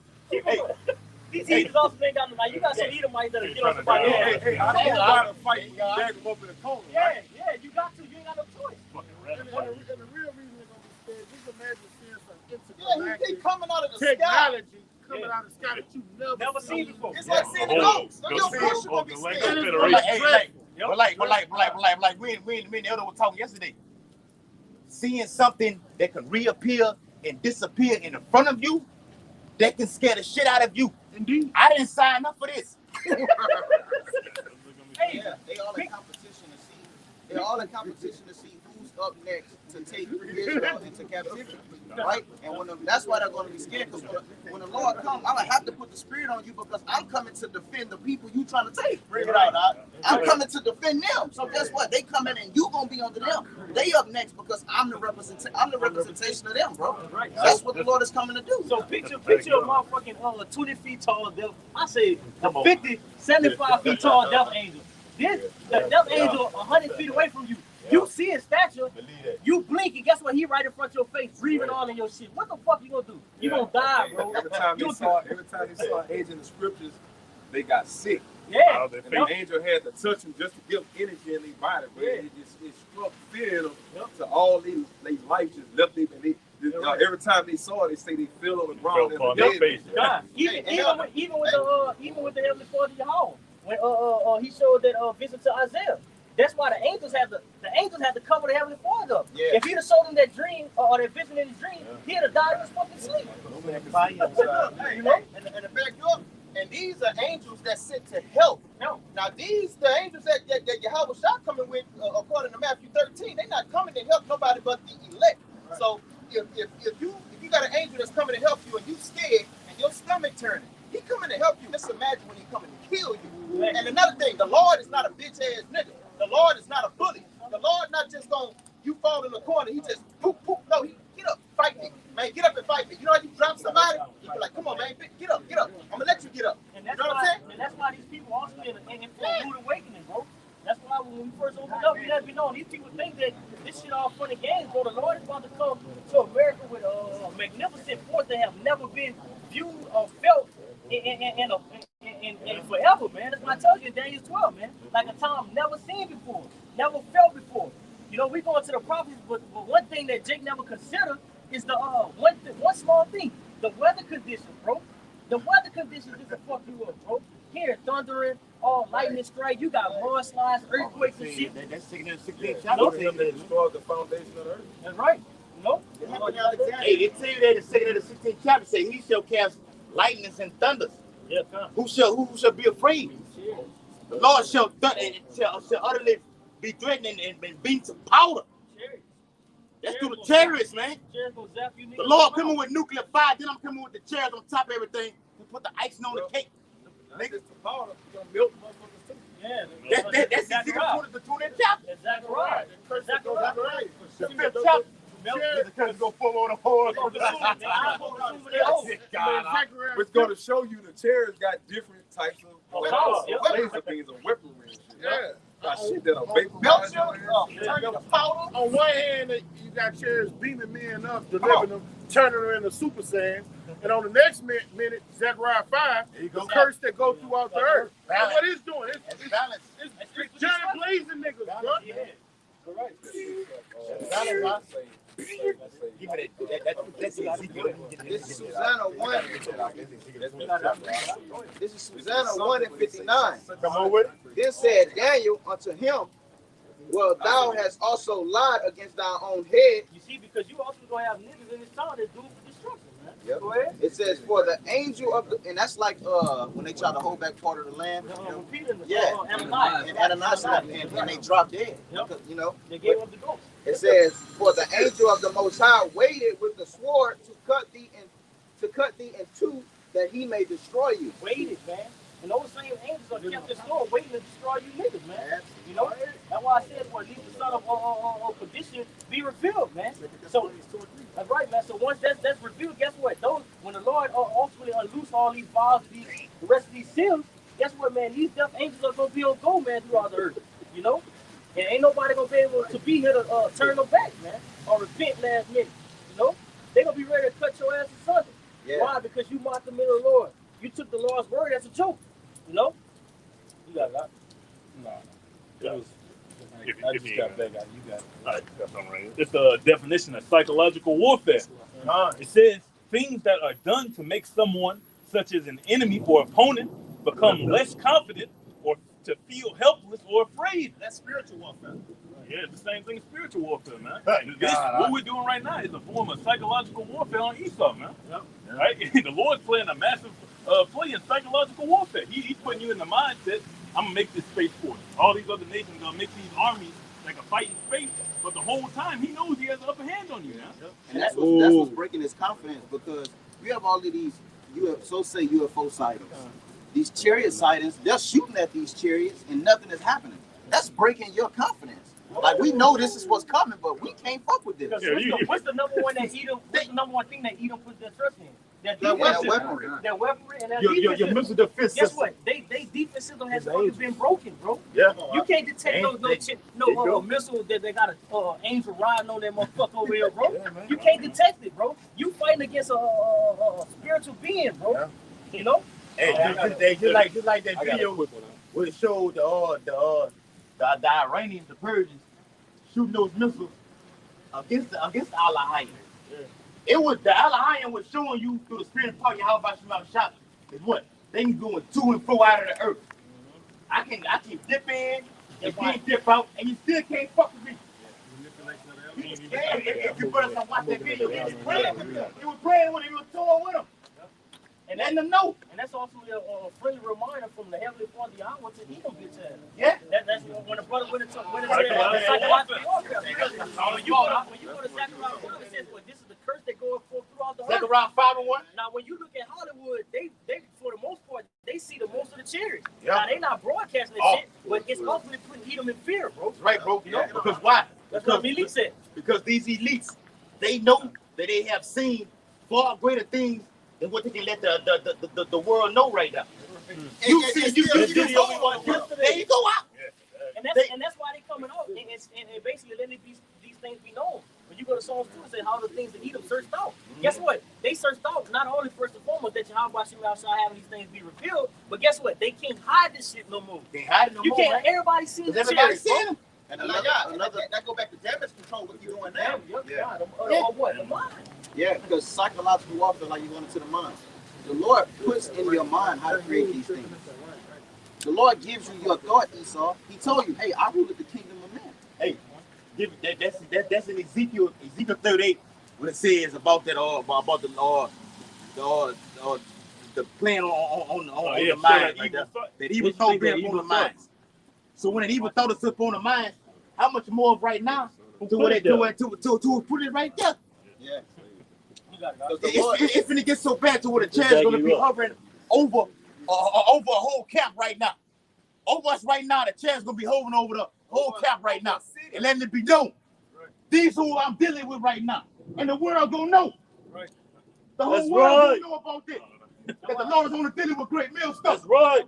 These heathens also ain't got no. Now you got some Edomites that'll get on somebody. Hey, I don't gotta fight. Drag them up in the corner. Yeah, you got to. You ain't got no choice. And the real reason they're going to be scared, just imagine seeing some Yeah, he coming out of the sky. technology coming out of the sky that you Never seen before. It's like seeing the ghost. Of course you're going to be scared. Like we and the other were talking yesterday. Seeing something that can reappear and disappear in front of you, that can scare the shit out of you. Indeed. I didn't sign up for this. Hey, Yeah, they all in competition to see. They're all in competition to see who's up next to take Israel into captivity, right? And that's why they're going to be scared. Because when the Lord comes, I'm gonna have to put the spirit on you because I'm coming to defend the people you trying to take. Bring it out, I'm coming to defend them. So guess what? They come in and you gonna be under them. They up next because I'm the representation of them, bro. Right. That's what the Lord is coming to do. So picture a motherfucking 20 feet tall devil. I say a 50, 75 feet tall death angel. The death angel 100 feet away from you. You see his stature, you blink, and guess what? He right in front of your face, breathing all in your shit. What the fuck you gonna do? You gonna die, bro. Every time they saw an angel in the scriptures, they got sick. Yeah. The angel had to touch him just to give energy in their body, but it struck fear in them to all their life just left them. And every time they saw it, they say they fell on the ground. God, even with the Heavenly Father Yahweh, when he showed that vision to Isaiah, That's why the angels have to cover the heavenly Father up. Yeah. If he'd have showed him that dream or that vision in his dream, he'd have died in his fucking sleep. You know, and to back you up, and these are angels that sent to help. No. Now the angels that Yahweh Shah coming with, according to Matthew 13, they're not coming to help nobody but the elect. Right. So if you got an angel that's coming to help you and you scared and your stomach turning, he coming to help you. Just imagine when he coming to kill you. Right. And another thing, the Lord is not a bitch ass nigga. The Lord is not a bully. The Lord not just gonna you fall in the corner. He just poop. No, he get up, fight me, man. Get up and fight me. You know how you drop somebody? You be like, come on, man, get up. I'm gonna let you get up. And that's you know what I'm saying? And that's why these people also in for a rude awakening, bro. That's why when we first opened up, we let me know these people think that this shit all fun and games, bro. The Lord is about to come to America with a magnificent force that have never been viewed or felt in forever, man. That's why I tell you in Daniel 12, man. Like a time never seen before, never felt before. You know, we going to the prophets, but one thing that Jake never considered is the one small thing, the weather conditions, bro. The weather conditions just to fuck you up, bro. Here, thundering, all lightning strike, you got mudslides, earthquakes and shit. That's 16 chapter. They destroyed the foundation of the earth. That's right. No. Hey, they tell you that in 16th chapter say he shall cast lightnings and thunders. Yeah, who shall be afraid? The Lord shall utterly be threatened and beaten to powder. That's through the chariots, man. The Lord coming with nuclear fire, then I'm coming with the chariots on top of everything. We put the icing on the cake. Niggas to powder, gonna melt motherfuckers too. Yeah, that's exactly right. The 20th chapter. Exactly right. Exactly right. The 5th chapter. Because go full on the horse. It's going to show you the chariots got different types of laser beams and weaponry. Yeah. Shit that are vapor. On one hand, you got chariots beaming men up, delivering them, turning them into Super Saiyan. And on the next minute, Zechariah 5, the curse that goes throughout the earth. That's what it's doing. It's balance. It's giant blazing niggas, bro. This is Susanna 1. This is Susanna 1 and 59. Come on with it. Then said Daniel unto him, well, thou hast also lied against thy own head. You see, because you also gonna have niggas in this town that do for destruction, man. Yep. Go ahead. It says, for the angel of the, and that's like when they try to hold back part of the land. Ananias, and they dropped dead. Yep. You know, they gave up the ghost. It says, for the angel of the Most High waited with the sword to cut thee in two, that he may destroy you. Waited, man. And those same angels are kept this door waiting to destroy you niggas, man. You know? That's why I said, for at least the son of perdition be revealed, man. So that's right, man. So once that's revealed, guess what? Those when the Lord ultimately unloose all these vials, the rest of these seals, guess what, man? These death angels are gonna be on go, man, throughout the earth. You know? And ain't nobody gonna be able to be here to turn them back, man, or repent last minute. You know? They gonna be ready to cut your ass asunder. Yeah. Why? Because you mocked the men of the Lord. You took the Lord's word as a joke. You know? You got that? No. It was, I just got that guy. You got it. All right, that's all right. It's the definition of psychological warfare. It says things that are done to make someone, such as an enemy or opponent, become less confident or to feel helpless or afraid. That's spiritual warfare. Yeah, it's the same thing as spiritual warfare, man. What we're doing right now is a form of psychological warfare on Esau, man. Yep. Right? The Lord's playing a massive play in psychological warfare. He's putting you in the mindset, I'm going to make this space for you. All these other nations are going to make these armies that can fight in space, but the whole time he knows he has the upper hand on you, man. Yep. And that's what's breaking his confidence, because we have all of these UFO sightings. These chariot sightings, they're shooting at these chariots and nothing is happening. That's breaking your confidence. Like, we know this is what's coming, but we can't fuck with this. What's the number one that Edom? What's the number one thing that Edom puts their trust in? Their weaponry. Their weaponry and their your missile defense system. Guess what? They defense system has always been broken, bro. Yeah. You can't detect no missile that they got an angel riding on that motherfucker over here, bro. You can't detect it, bro. You fighting against a spiritual being, bro. Yeah. You know? Hey, just like that video where it showed the Iranians, the Persians, shooting those missiles against Allah. It was the Allah was showing you through the spirit of power, how about you out shot is what they can go 2 and 4 out of the earth. I can dip in, and then dip out, and you still can't fuck with me. If you brothers don't watch that video, he was praying with him, he was toying with him. And letting them know. And that's also a friendly reminder from the Heavenly Father Yahweh to eat them bitch ass. Yeah. That's when the brother went into psychological warfare. Because when you go to Zechariah 5, it says, well, this is the curse that goes forth throughout the earth. Zechariah 5:1. Now, when you look at Hollywood, they for the most part, they see the most of the chariots. Yeah. Now, they not broadcasting this shit, but it's ultimately putting Edom in fear, bro. Right, bro. You know? Because why? That's what the elite said. Because these elites, they know that they have seen far greater things than what they can let the world know right now. You see, there you go out. And that's why they coming out and basically letting these things be known. When you go to Psalms 2 and say how the things that Edom searched out. Guess what? They searched out not only first and foremost that Yahweh shall having these things be revealed, but guess what? They can't hide this shit no more. They hide it no you more. Can't. Right? Everybody sees the Everybody chariots, seeing them. And that go back to damage control. What you doing now? What? The mind. Yeah, because psychological warfare, like you went into the mind. The Lord puts in your mind how to create these things. The Lord gives you your thought, Esau. He told you, hey, I rule the kingdom of man. Hey, that's in Ezekiel 38 when it says about that about the plan on the mind like that evil thought be upon the minds. So when an evil thought is upon the mind, how much more of right now to put it right there? Yeah. It's gonna get so bad to where the chair's gonna be hovering over a whole camp right now. Over us right now, the chair's gonna be hovering over the whole camp right now, and letting it be known. These who I'm dealing with right now, and the world gonna know. The whole world gonna know about this. That the Lord is only dealing with great meal stuff. That's why it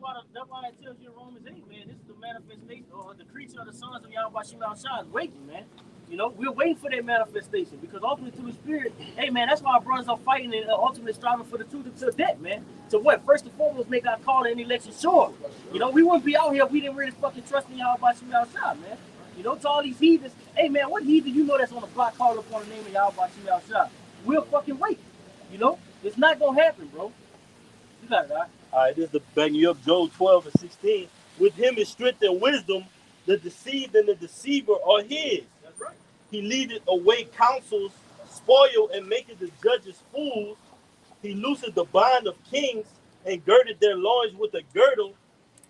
tells you in Romans 8, man. This is the manifestation or the creature of the sons of Yahweh Shah is waiting, man. You know, we're waiting for that manifestation because ultimately through the spirit, hey man, that's why our brothers are fighting and ultimately striving for the truth until death, man. So what? First and foremost, make our call and election sure. You know, we wouldn't be out here if we didn't really fucking trust in Yahweh Shah, man. You know, to all these heathens, hey man, what heathen you know that's on the block calling upon the name of Yahweh Shah? We'll fucking wait. You know, it's not gonna happen, bro. You got it, all right? All right, this is the bang you up, Job 12:16. With him is strength and wisdom, the deceived and the deceiver are his. That's right. He leadeth away counsels, spoil, and maketh the judges fools. He looseth the bond of kings, and girded their loins with a girdle.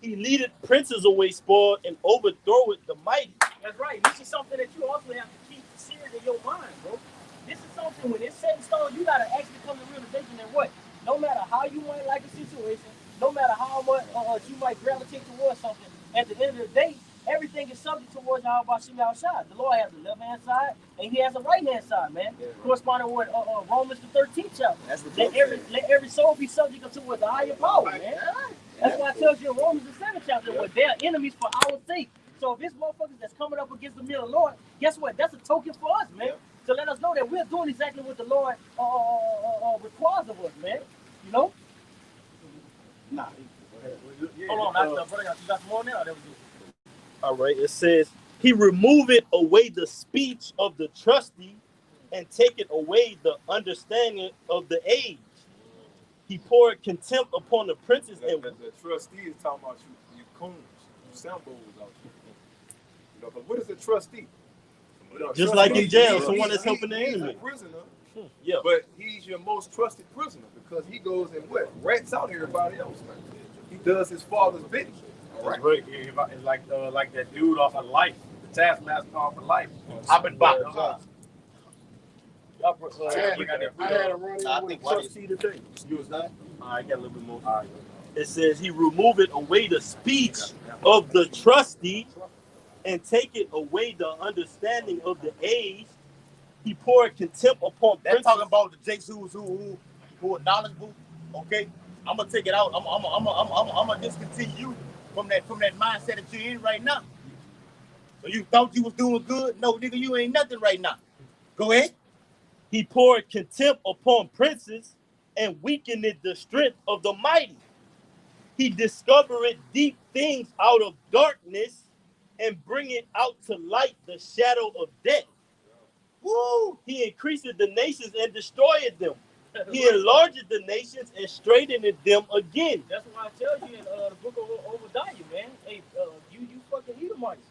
He leadeth princes away spoiled, and overthroweth the mighty. That's right. This is something that you also have to keep serious in your mind, bro. This is something when it's set in stone, you gotta actually come to realization that what? No matter how you might like a situation, no matter how much you might gravitate towards something, at the end of the day, everything is subject towards Yahweh Shah. The Lord has the left hand side and he has the right hand side, man. Yeah. Corresponding with Romans the 13th chapter. Let every soul be subject unto the higher power, man. That's why it tells you in Romans the 7th chapter, what they're enemies for our sake. So if it's motherfuckers that's coming up against the will of the Lord, guess what? That's a token for us, man. To let us know that we're doing exactly what the Lord requires of us, man. You know? Nah. Hold on, brother, you got some more now? All right, it says, he removeth away the speech of the trusty and taketh away the understanding of the age. He poured contempt upon the princes. And the trustee is talking about you coons, you sambos out there. You know, but what is a trustee? Just like in jail, someone that's helping the enemy. He's a prisoner, yeah. But he's your most trusted prisoner because he goes and what? Rats out everybody else, man. He does his father's bidding. Right. It's like that dude off of Life, the Taskmaster off of Life. I've been back. I had a run-in with a trustee today. You was not? I got a little bit more. Right. It says he removeth away the speech of the trusty and taketh away the understanding of the age. He poured contempt upon princes. That's talking about the jakes who are knowledgeable. Okay, I'm gonna take it out. I'm gonna discontinue from that mindset that you're in right now. So you thought you was doing good? No, nigga, you ain't nothing right now. Go ahead. He poured contempt upon princes and weakened the strength of the mighty. He discovered deep things out of darkness and bringeth out to light the shadow of death. Woo! He increased the nations and destroyed them. He enlarged the nations and straightened them again. That's why I tell you in the book of Obadiah, man. Hey, you fucking Edomites.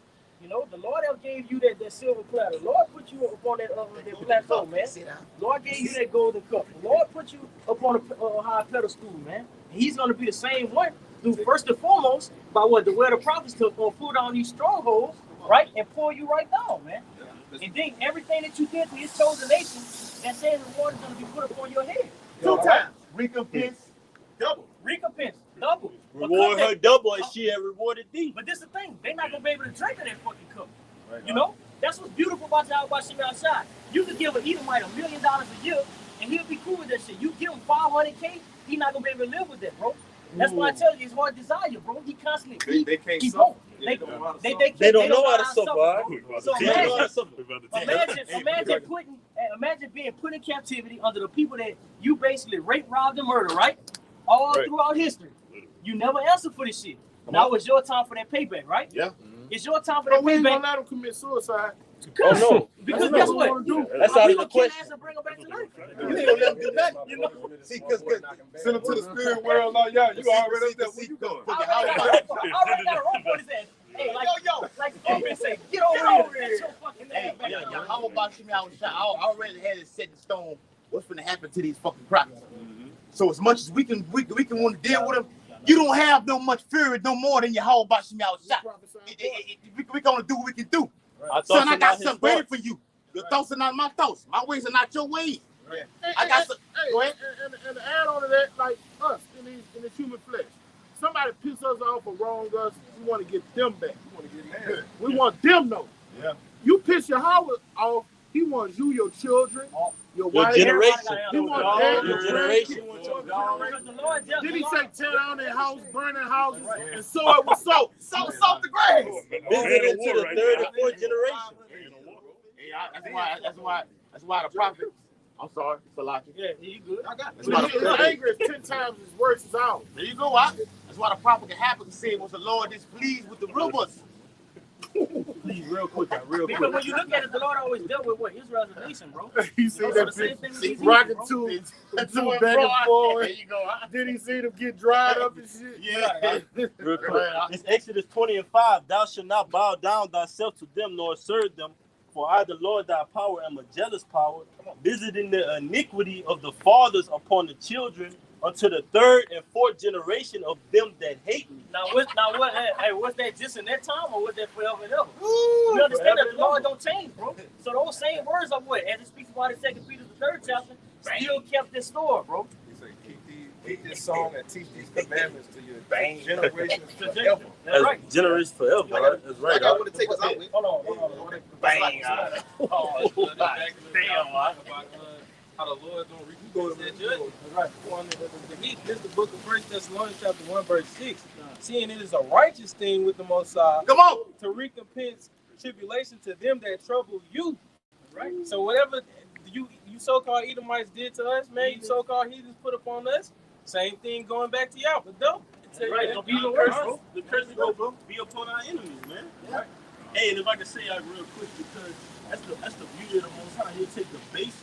know, the Lord gave you that silver platter. The Lord put you up on that plateau, man. The Lord gave you that golden cup. The Lord put you up on a high pedestal, man. And he's going to be the same one through first and foremost by what the word of prophets took on pull down these strongholds, right, and pull you right down, man. And then everything that you did to his chosen nation, that same reward is going to be put upon your head. 2 times. Recompense. Double. Recompense. Double. Reward her double as she had rewarded thee. But this is the thing. They're not going to be able to drink of that fucking cup. Right, you know? That's what's beautiful about Yahweh Shem outside. You could give an Edomite $1 million a year, and he'll be cool with that shit. You give him $500K, he's not going to be able to live with that, bro. That's why I tell you, it's hard desire, bro. He constantly they can't suffer. They don't know how to survive. So imagine being put in captivity under the people that you basically rape, robbed, and murder, right? All throughout history. You never answered for this shit. Now it's your time for that payback, right? Yeah. It's your time for that we ain't payback. gonna let him commit suicide. Oh no. Because guess what? That's out of the question. Bring him back to life. You ain't gonna let him do nothing. You know? See, because Send him to the spirit world, like, yeah, you already up there. Where you going? I already got a rope on his ass. Hey, like, like Oprah say, get over here. Get your fucking ass back. Yeah, how about you? I already had it set in stone. What's gonna happen to these fucking crackers? So as much as we can want to deal with them, you don't have no much fury no more than your how about you outside. We gonna do what we can do. Son, I got something ready for you. Your thoughts are not my thoughts. My ways are not your ways. I got some. Go ahead. And to add on to that, like us in the human flesh, somebody piss us off or wrong us, we want to get them back. We want to get mad. We want them though. Yeah. You piss your Howard off, he wants you, your children, your wife, generation. He wants that, Your generation. Did he say tear down their house, burning houses, and sow it with salt? Sow the grass. Visit into the third and fourth generation. That's why the prophet. I'm sorry, Salachi. Yeah, you good. I got it. His anger is 10 times as worse as ours. There you go. That's why the prophet can happen to say was the Lord displeased with the rulers. Please, real quick. Because when you look at it, the Lord always dealt with what? Israel's a nation, bro. You see that big rocking two back and forth. There you go. Did he see them get dried up and shit? Yeah. Real quick. It's Exodus 20:5. Thou shalt not bow down thyself to them nor serve them. For I, the Lord thy power, am a jealous power, visiting the iniquity of the fathers upon the children unto the third and fourth generation of them that hate me. Now what? Hey, was that just in that time, or was that forever and ever? You understand that the Lord don't change, bro. So those same words of what, as it speaks about in 2 Peter the 3rd chapter, still kept this store, bro. He said, keep this song and teach these commandments to your generations forever. That's right. Generations forever. Right? That's right. I got what it takes us out with. Hold on. Bang. Damn, how the Lord gonna reap the judgment. Right. This is the book of 1 Thessalonians chapter 1 verse 6. Seeing it is a righteous thing with the Most High. Come on. To recompense tribulation to them that trouble you. Right. So whatever you so-called Edomites did to us, man, you so-called heathens put upon us. Same thing going back to y'all, but don't. Right. Don't be no The curse will be upon our enemies, man. Right. Hey, and if I can say that real quick, because that's the beauty of the Most High. He'll take the basis.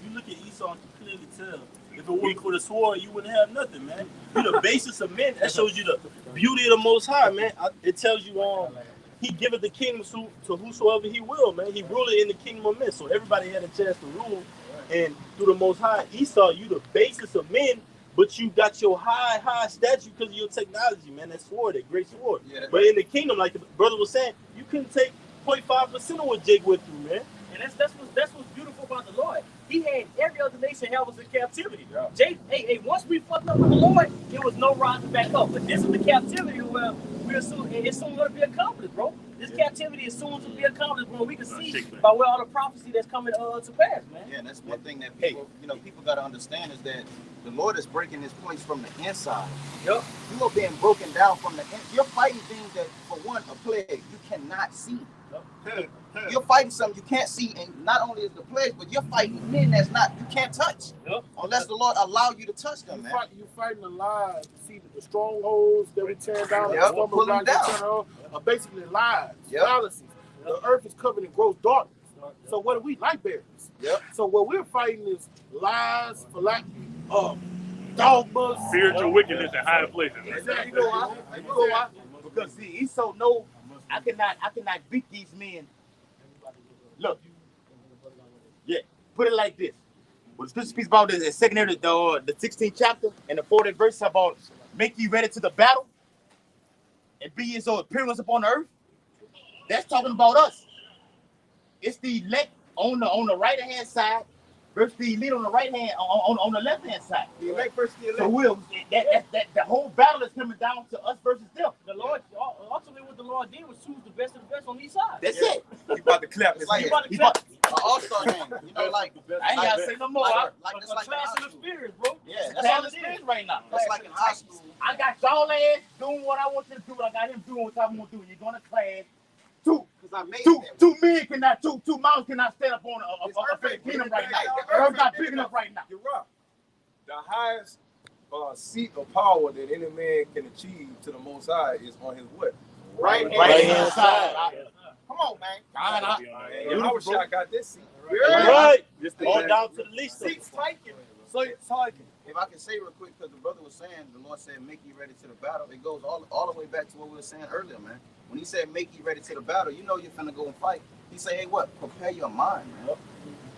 You look at Esau, you can clearly tell. If it wasn't for the sword, you wouldn't have nothing, man. You're the basis of men. That shows you the beauty of the Most High, man. It tells you he giveth the kingdom to whosoever he will, man. He ruled it in the kingdom of men. So everybody had a chance to rule. And through the Most High, Esau, you the basis of men, but you got your high statue because of your technology, man. That sword, that great sword. Yeah, but in the kingdom, like the brother was saying, you couldn't take 0.5% of what Jake went through, man. And that's what's beautiful about the Lord. He had every other nation held us in captivity. Yeah. Once we fucked up with the Lord, there was no rising back up. But this is the captivity where it's soon going to be accomplished, bro. This captivity is soon to be accomplished, bro. We can see by where all the prophecy that's coming to pass, man. Yeah, and that's one thing that people, people got to understand is that the Lord is breaking His place from the inside. Yep. You are being broken down from the inside. You're fighting things that, for one, a plague you cannot see. Yep. You're fighting something you can't see, and not only is the plague, but you're fighting men you can't touch. Yep. Unless the Lord allow you to touch them, man. You're fighting the lies. See the strongholds that we tear down, pull them down. Are basically lies, fallacies. Yep. The earth is covered in gross darkness. So what are we? Light bearers. Yep. So what we're fighting is lies, dogmas, spiritual wickedness in high places. Exactly. You know why? Because see, Esau know I cannot beat these men. Look, yeah, put it like this. What the scripture speaks about is secondary, the 16th chapter and the 40th verse about make you ready to the battle and be his appearance upon the earth. That's talking about us. It's the elect on the right hand side versus the elite on the right hand on the left hand side. The elect versus the elect. So that the whole battle is coming down to us versus them. The Lord, ultimately, what the Lord did was choose the best of the best on each side. That's it. He about to clap. It's like You about to He clap an all-star game. You know, like I ain't gotta say no more. like a it's like in class high of the school. spirits, bro. Yeah, That's that's all all it it is right now. That's like in high school. I got y'all ass doing what I want you to do. I got him doing what I want to do. You're going to class. Two men cannot, two mountains cannot stand up on a kingdom right now. The earth's not big enough right now. You're right. The highest seat of power that any man can achieve to the Most High is on his what? Right hand side. Come on, man. I got this seat. Right. Just the On best. down to the least. Seats taken. So it's like If I can say real quick, because the brother was saying, the Lord said, make you ready to the battle. It goes all the way back to what we were saying earlier, man. When he said, make you ready to the battle, you know you're finna go and fight. He said, hey, what? Prepare your mind, man.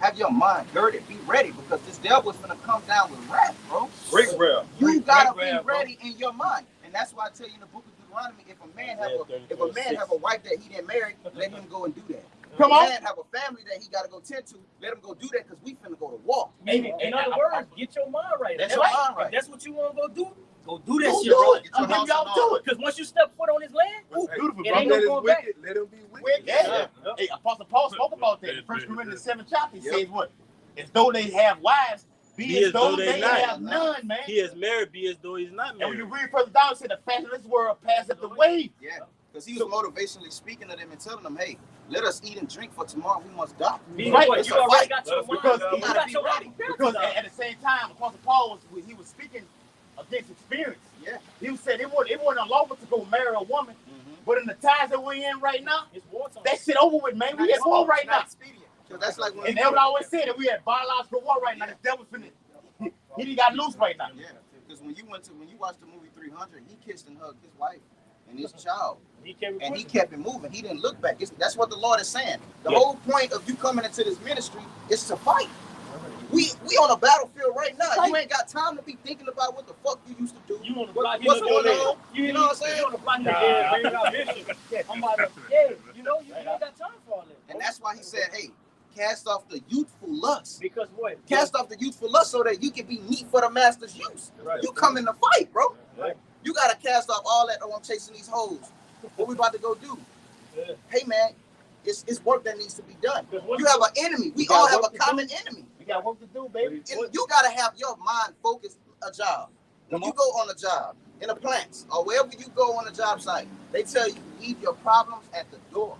Have your mind girded. Be ready, because this devil is finna come down with wrath, bro. Great rap. You gotta be ready in your mind. And that's why I tell you in the book of Deuteronomy, if a man have a wife that he didn't marry, let him go and do that. Come If a on. man have a family that he gotta go tend to, let him go do that, because we finna go to war. In other words, get your mind right. That's If your mind right. If that's what you want to go do that Go shit, do bro. it. Get your I'm giving house y'all in to order. it. Because once you step foot on his land, Beautiful, it bro. ain't That no is going back. wicked. Let him be wicked. Yeah. Hey, Apostle Paul spoke about that in 1 Corinthians 7th chapter. He says what? As though they have wives, be as though they have none, man. He is married, be as though he's not And when you married. read further down, it said the fashion of this world passeth away. Yeah, because he was motivationally speaking to them and telling them, hey, let us eat and drink, for tomorrow we must die. Right. You already got your mind. Because You got your mind prepared Because to die. at the same time, Apostle Paul was speaking against experience. Yeah. He said it wasn't unlawful to go marry a woman, but in the times that we're in right now, It's wartime. that shit over with, man. We at war right now. So that's like when And Elder always said that we at biological war right now. This devil's finna, he done got loose right now. Yeah, because when you watched the movie 300, he kissed and hugged his wife and his child, He kept and he kept it moving. He didn't look back. That's what the Lord is saying. The whole point of you coming into this ministry is to fight. We on a battlefield right now. You ain't got time to be thinking about what the fuck you used to do. You on the block, What's going on? You know what I'm saying? You on the block, I'm about to, you know, you ain't got time for all that. And that's why he said, hey, cast off the youthful lust. Because what? Cast off the youthful lust so that you can be meat for the master's use. Right. You come in to fight, bro. Right. You gotta cast off all that. Oh, I'm chasing these hoes. What we about to go do? Yeah. Hey man, it's work that needs to be done. Because You have an enemy. We all have a common enemy. We got work to do, baby. And you gotta have your mind focused. A job. When you go on a job in a plant or wherever you go on a job site, they tell you leave your problems at the door.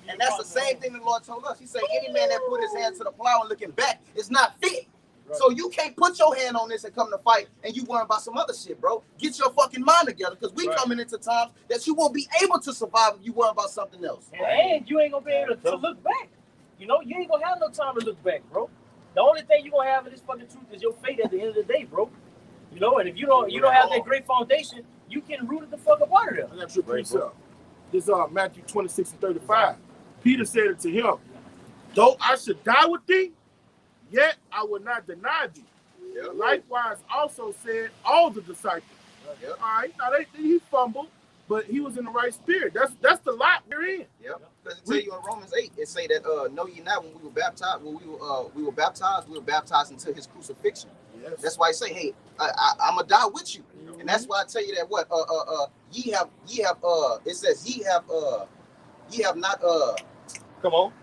And that's the same thing the Lord told us. He said, any man that put his hand to the plow and looking back is not fit. Right. So you can't put your hand on this and come to fight and you worry about some other shit, bro. Get your fucking mind together, because we coming into times that you won't be able to survive if you worry about something else. And you ain't gonna be able to look back. You know, you ain't gonna have no time to look back, bro. The only thing you gonna have in this fucking truth is your fate at the end of the day, bro. You know, and if you don't have that great foundation, you can root it the fuck up out of there. I got your precept. This is Matthew 26:35. Peter said it to him, though I should die with thee, yet I will not deny thee. Yep. Likewise also said all the disciples. Yep. All right, now he fumbled, but he was in the right spirit. That's the lot we're in. Yep. Because it tell you in Romans 8, it say that know ye not when we were baptized, we were baptized into his crucifixion. Yes. That's why I say, hey, I'm gonna die with you. Mm-hmm. And that's why I tell you that what ye have it says ye have not come on.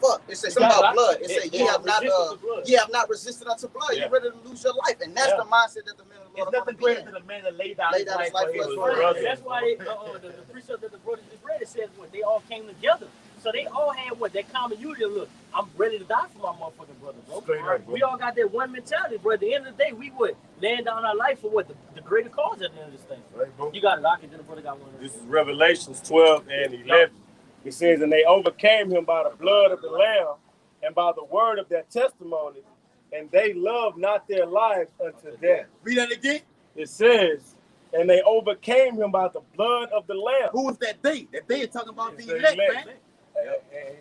Fuck, it says something about blood. It says ye have not resisted unto blood. You're ready to lose your life. And that's the mindset that the men of the Lord are nothing greater than the man that laid down his life for his brother. That's why the precept that the brothers just read, it says what they all came together. So they all had what that common unity. Look, I'm ready to die for my motherfucking brother, bro. Right. We all got that one mentality, bro. At the end of the day, we would laying down our life for what the greater cause at the end of this thing. Right, bro. You got it, Lock it. Then the brother got one. This is Revelations 12 and 11. It says, and they overcame him by the blood of the Lamb and by the word of their testimony, and they loved not their lives unto death. Read that again. It says, And they overcame him by the blood of the Lamb. Who was that they? That they is talking about It's the the elect, elect. man.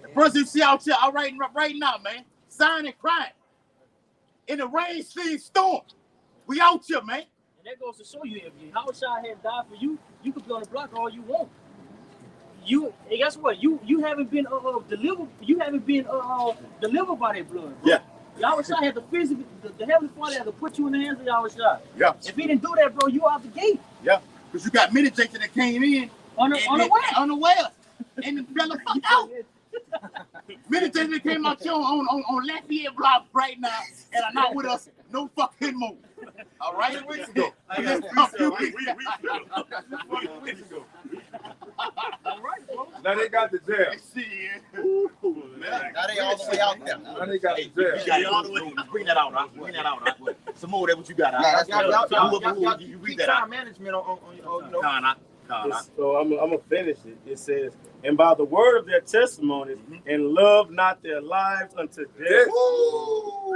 The person you see out here, all right now, man, sighing and crying. In the rain, sleet, storm. We out here, man. And that goes to show you, if Yahushua had died for you, you could be on the block all you want. And guess what? You haven't been delivered. You haven't been delivered by that blood, bro. Yeah. Yahushua had to physically, the Heavenly Father had to put you in the hands of Yahushua. Yeah. If he didn't do that, bro, you out the gate. Yeah. Because you got many Jason that came in unaware and fell the fuck out. Many Jason that came out here on Lafayette Block right now and are not with us no fucking more. All right? 3 weeks ago. A few weeks ago. All right, bro. Now they got the jail. Now they all the way out there. Now they got the You jail. got it all the way. Bring that out, huh? Bring that out, huh? Some more of that what you got, huh? You read that out. Management on you know. Nah. So I'm gonna finish it. It says, and by the word of their testimonies, and love not their lives unto death.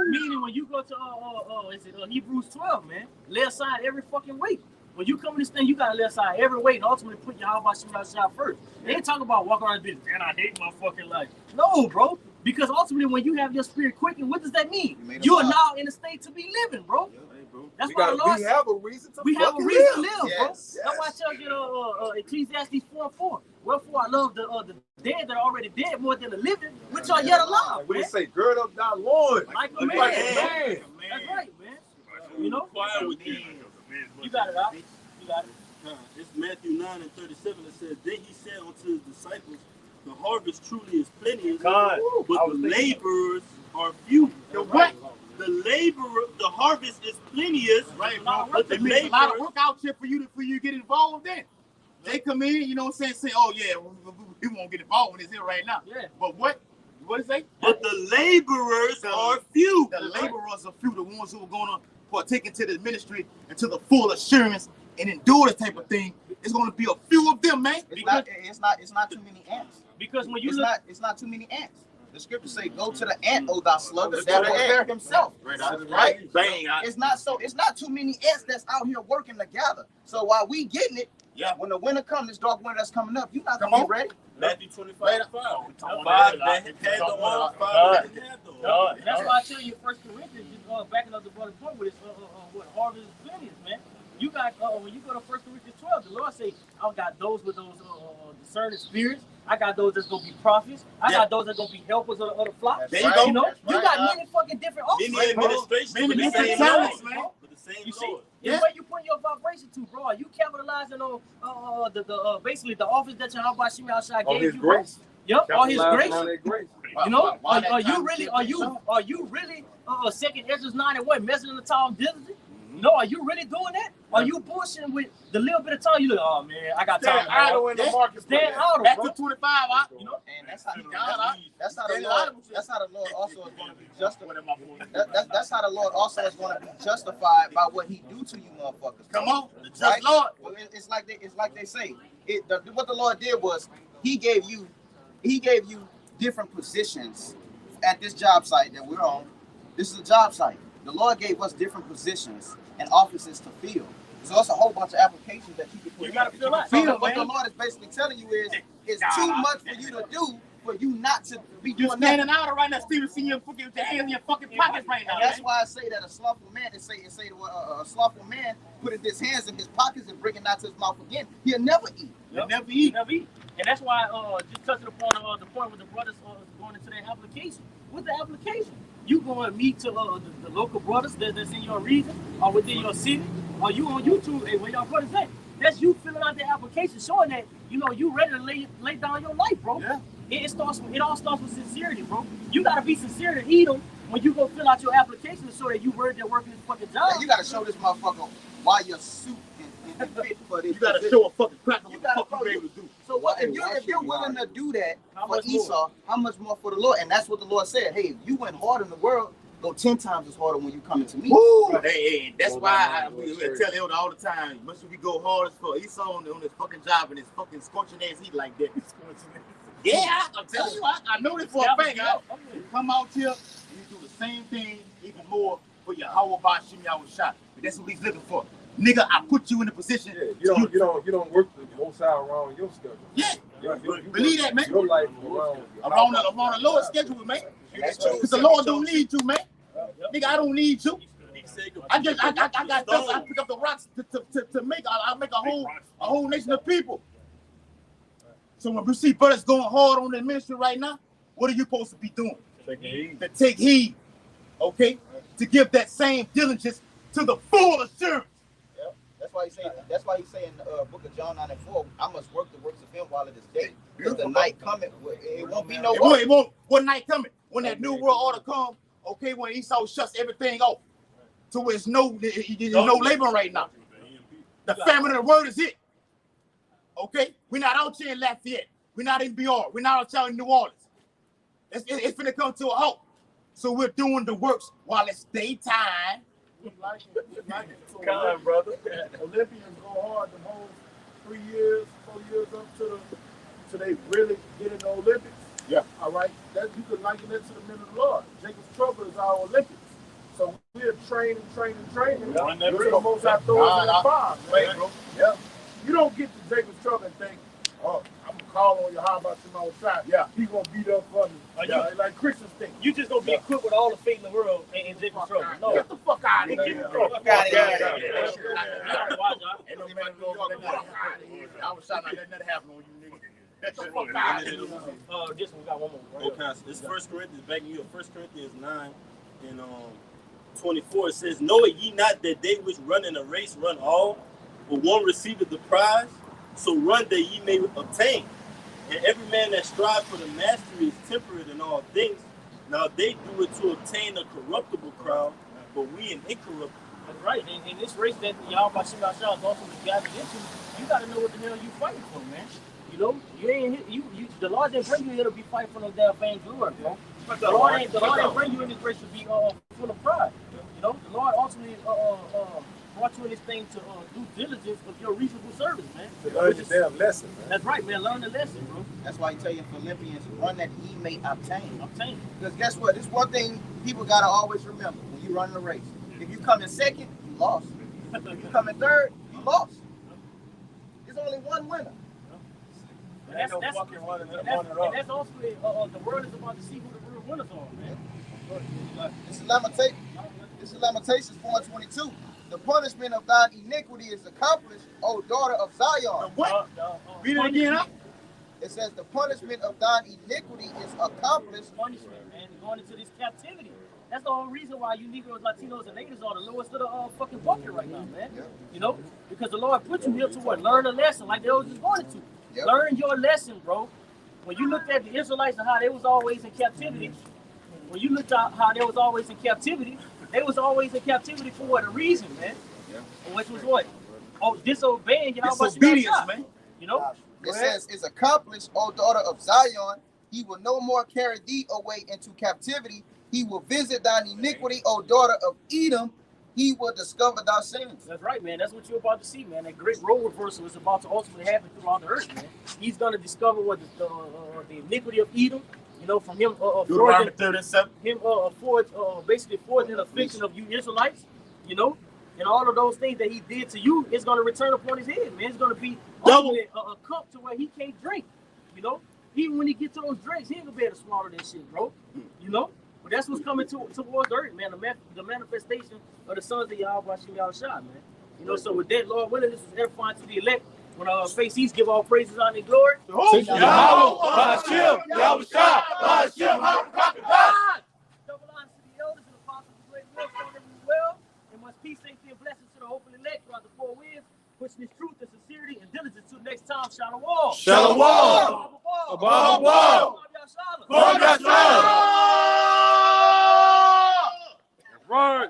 Meaning when you go to Hebrews 12, man, lay aside every fucking weight. When you come to this thing, you gotta lay aside every weight and ultimately put your Yahushua first. They ain't talking about walking around this bitch, man, I hate my fucking life. No, bro. Because ultimately when you have your spirit quickened, what does that mean? You are now in a state to be living, bro. That's why the Lord we have a reason to live, live, bro. yes. That's why I tell you Ecclesiastes 4:4. Wherefore I love the dead that are already dead more than the living, which are yet alive. We say, gird up thy loins. Like a man. Man. That's right, man. You know? You got it, out. You got it. It's Matthew 9:37. It says, then he said unto his disciples, the harvest truly is plenteous, but the laborers are few. The what? The harvest is plenteous, Right, but the a lot of laborers. work out here for you to get involved in. They come in, you know what I'm saying, say, oh yeah, we won't get involved in this here right now. Yeah. But what is it? But the laborers are few. The laborers are few, the ones who are going to partake into the ministry and to the full assurance and endure this type of thing. It's going to be a few of them, man. It's not too many ants. Because when you It's not too many ants. The scriptures say, "Go to the ant, O thou sluggard, that will bear himself." Right? Bang. It's not too many ants that's out here working together. So while we getting it, when the winter comes, this dark winter that's coming up, you're not gonna be ready. Matthew 25:5. That's why I tell you, 1 Corinthians, backing up the brother's point with what harvest is plenteous, man. You got when you go to 1 Corinthians 12, the Lord say, "I got those with those discerning spirits. I got those that's gonna be prophets. I got those that's gonna be helpers of the flock." There you go. You know, you got many fucking different offices. Many administrations, Many with the different same talents, Lord. man. With the same You see, Lord. it's where you put your vibration to, bro. Are you capitalizing on basically the office that your Hashim Al-Shai On gave his you, grace. bro? Yep, all his Capitalizing on grace. that grace. You know, Why that are you time really? to Are get you? some? Are you really? Second Ezra 9 and what? Measuring the time diligently? No, are you really doing that? Are you bullshitting with the little bit of time? You look, oh man, I got time. Stand idle in the marketplace. Stand idle, Back bro. to 25, You know, And that's how the Stand Lord. idle. That's how the Lord also is going to be justified. That's how the Lord also is going to be justified by what He do to you, motherfuckers. Come on, the just Right? Lord. Well, it's like they say. What the Lord did was He gave you different positions at this job site that we're on. This is a job site. The Lord gave us different positions and offices to fill. So it's a whole bunch of applications that you can put. You gotta fill out. So what the Lord is basically telling you is, it's too much for you to do for you not to be You're doing that. standing out right now, Steven, seeing your fucking with your hands in your fucking pockets right now. And that's why I say that a slothful man, a slothful man putting his hands in his pockets and bringing it out to his mouth again, he'll never eat. You'll never eat. Never eat. And that's why, just touching upon the point with the brothers going into their application. What's the application? You going to meet to the local brothers that's in your region or within your city, or you on YouTube, hey, where y'all brothers at? That's you filling out the application, showing that, you know, you ready to lay down your life, bro. Yeah. It all starts with sincerity, bro. You got to be sincere to eat them when you go fill out your application to show that you ready to work in this fucking job. You got to show this motherfucker why your suit is fit for this. You got to show a fucking cracker You what the gotta fuck you able to do. So what if you're willing to do that How for much more? Esau, how much more for the Lord? And that's what the Lord said. Hey, if you went hard in the world, go 10 times as harder when you come into me. Woo! Hey, that's why we tell Elder all the time, much as we go hardest for Esau on his fucking job and his fucking scorching ass heat like that. Yeah, I'm telling you, I know this for a fact. You come out here and you do the same thing, even more for your Yahweh Bashim Yahushua. That's what he's looking for. nigga, I put you in a position. Yeah, you don't work the most out around your schedule. Yeah. You Believe that, man. Your life around the Lord's schedule, man. Because the Lord don't need you, man. Nigga, I don't need you. I got stuff. I pick up the rocks to make. I make a whole nation of people. So when we see brothers going hard on the ministry right now, what are you supposed to be doing? To take heed, okay? To give that same diligence to the full assurance. Yep. That's why he say in the book of John 9:4, I must work the works of him while it is day. Because the night coming, it won't be no work. It won't. What night coming? When that new world order come, okay? When Esau shuts everything off, to where there's no labor right now. The famine of the word is it. Okay? We're not out here in Lafayette. We're not in BR. We're not out here in New Orleans. It's finna come to a halt. So we're doing the works while it's daytime. Kind, brother. Olympians go hard the whole 3 years, 4 years up to they really get in the Olympics. Yeah. All right. That you can liken that to the men of the Lord. Jacob's trouble is our Olympics. So we're training. Run that We're the most outdoors in the farm. Wait, bro. Yeah. You don't get to Jacob's trouble and think, oh, I'm gonna call on you. How about some old shot? Yeah. He gonna beat up for me. Like Christians think. You just gonna be equipped with all the faith in the world and Jacob's trouble. No. Get the fuck out of here. Fuck out of here. I was trying not to let that happen on you, nigga. Get the fuck out of here. This one we got one more. Right? Okay, so this 1 Corinthians, backing you up, 1 Corinthians 9 and 24, it says, know ye not that they which run in a race run all, but one receiveth the prize? So run that ye may obtain. And every man that strives for the mastery is temperate in all things. Now they do it to obtain a corruptible crown, but we an incorruptible. That's right. In this race that y'all by Shimon is also gathered into, you gotta know what the hell you fighting for, man. You know, you ain't the Lord didn't bring you here to be fighting for no damn vainglory, bro. The Lord ain't bring you in this race to be full of pride. You know, the Lord ultimately brought you in this thing to do diligence of your reasonable service, man. To learn the damn lesson, man. That's right, man. Learn the lesson, bro. That's why he tell you in Philippians, run that ye may obtain. Obtain. Because guess what? This one thing people gotta always remember when you run the race. If you come in second, you lost. If you come in third, you lost. There's only one winner. And that's also the world is about to see who the real winners are, man. This is Lamentations 4:22. The punishment of thine iniquity is accomplished, O daughter of Zion. What? Read it again, huh? It says the punishment of thine iniquity is accomplished. Punishment, man, going into this captivity. That's the whole reason why you Negroes, Latinos, and natives are the lowest of the fucking bucket right now, man. Yep. You know, because the Lord put you here to what? Learn a lesson, like they was just wanted to. Yep. Learn your lesson, bro. When you looked at the Israelites and how they was always in captivity, they was always in captivity for what? A reason, man. Yeah. Which was what? Oh, disobeying Yahweh. Disobedience, man. You know? It says, is accomplished, O daughter of Zion. He will no more carry thee away into captivity. He will visit thine iniquity, O daughter of Edom. He will discover thy sins. That's right, man. That's what you're about to see, man. That great role reversal is about to ultimately happen throughout the earth, man. He's going to discover what the iniquity of Edom, you know, from him basically forging the affliction of you Israelites, you know, and all of those things that he did to you is going to return upon his head, man. It's going to be double a cup to where he can't drink, you know. Even when he gets to those drinks, he ain't gonna be able to swallow that shit, bro. You know. But that's what's coming towards the earth, man. The manifestation of the sons of Yahweh man. You know. So with that, Lord willing, this is edifying to the elect. When our face east, give all praises, honor, and glory. Yahweh, Hashem, Yahweh, Hashem, Double honor to the elders and apostles of great works on them as well. And much peace, safety, and blessings to the hopeful elect throughout the four winds, pushing this truth and sincerity and diligence to the next time. Shalom. Shalom. Above all. Right.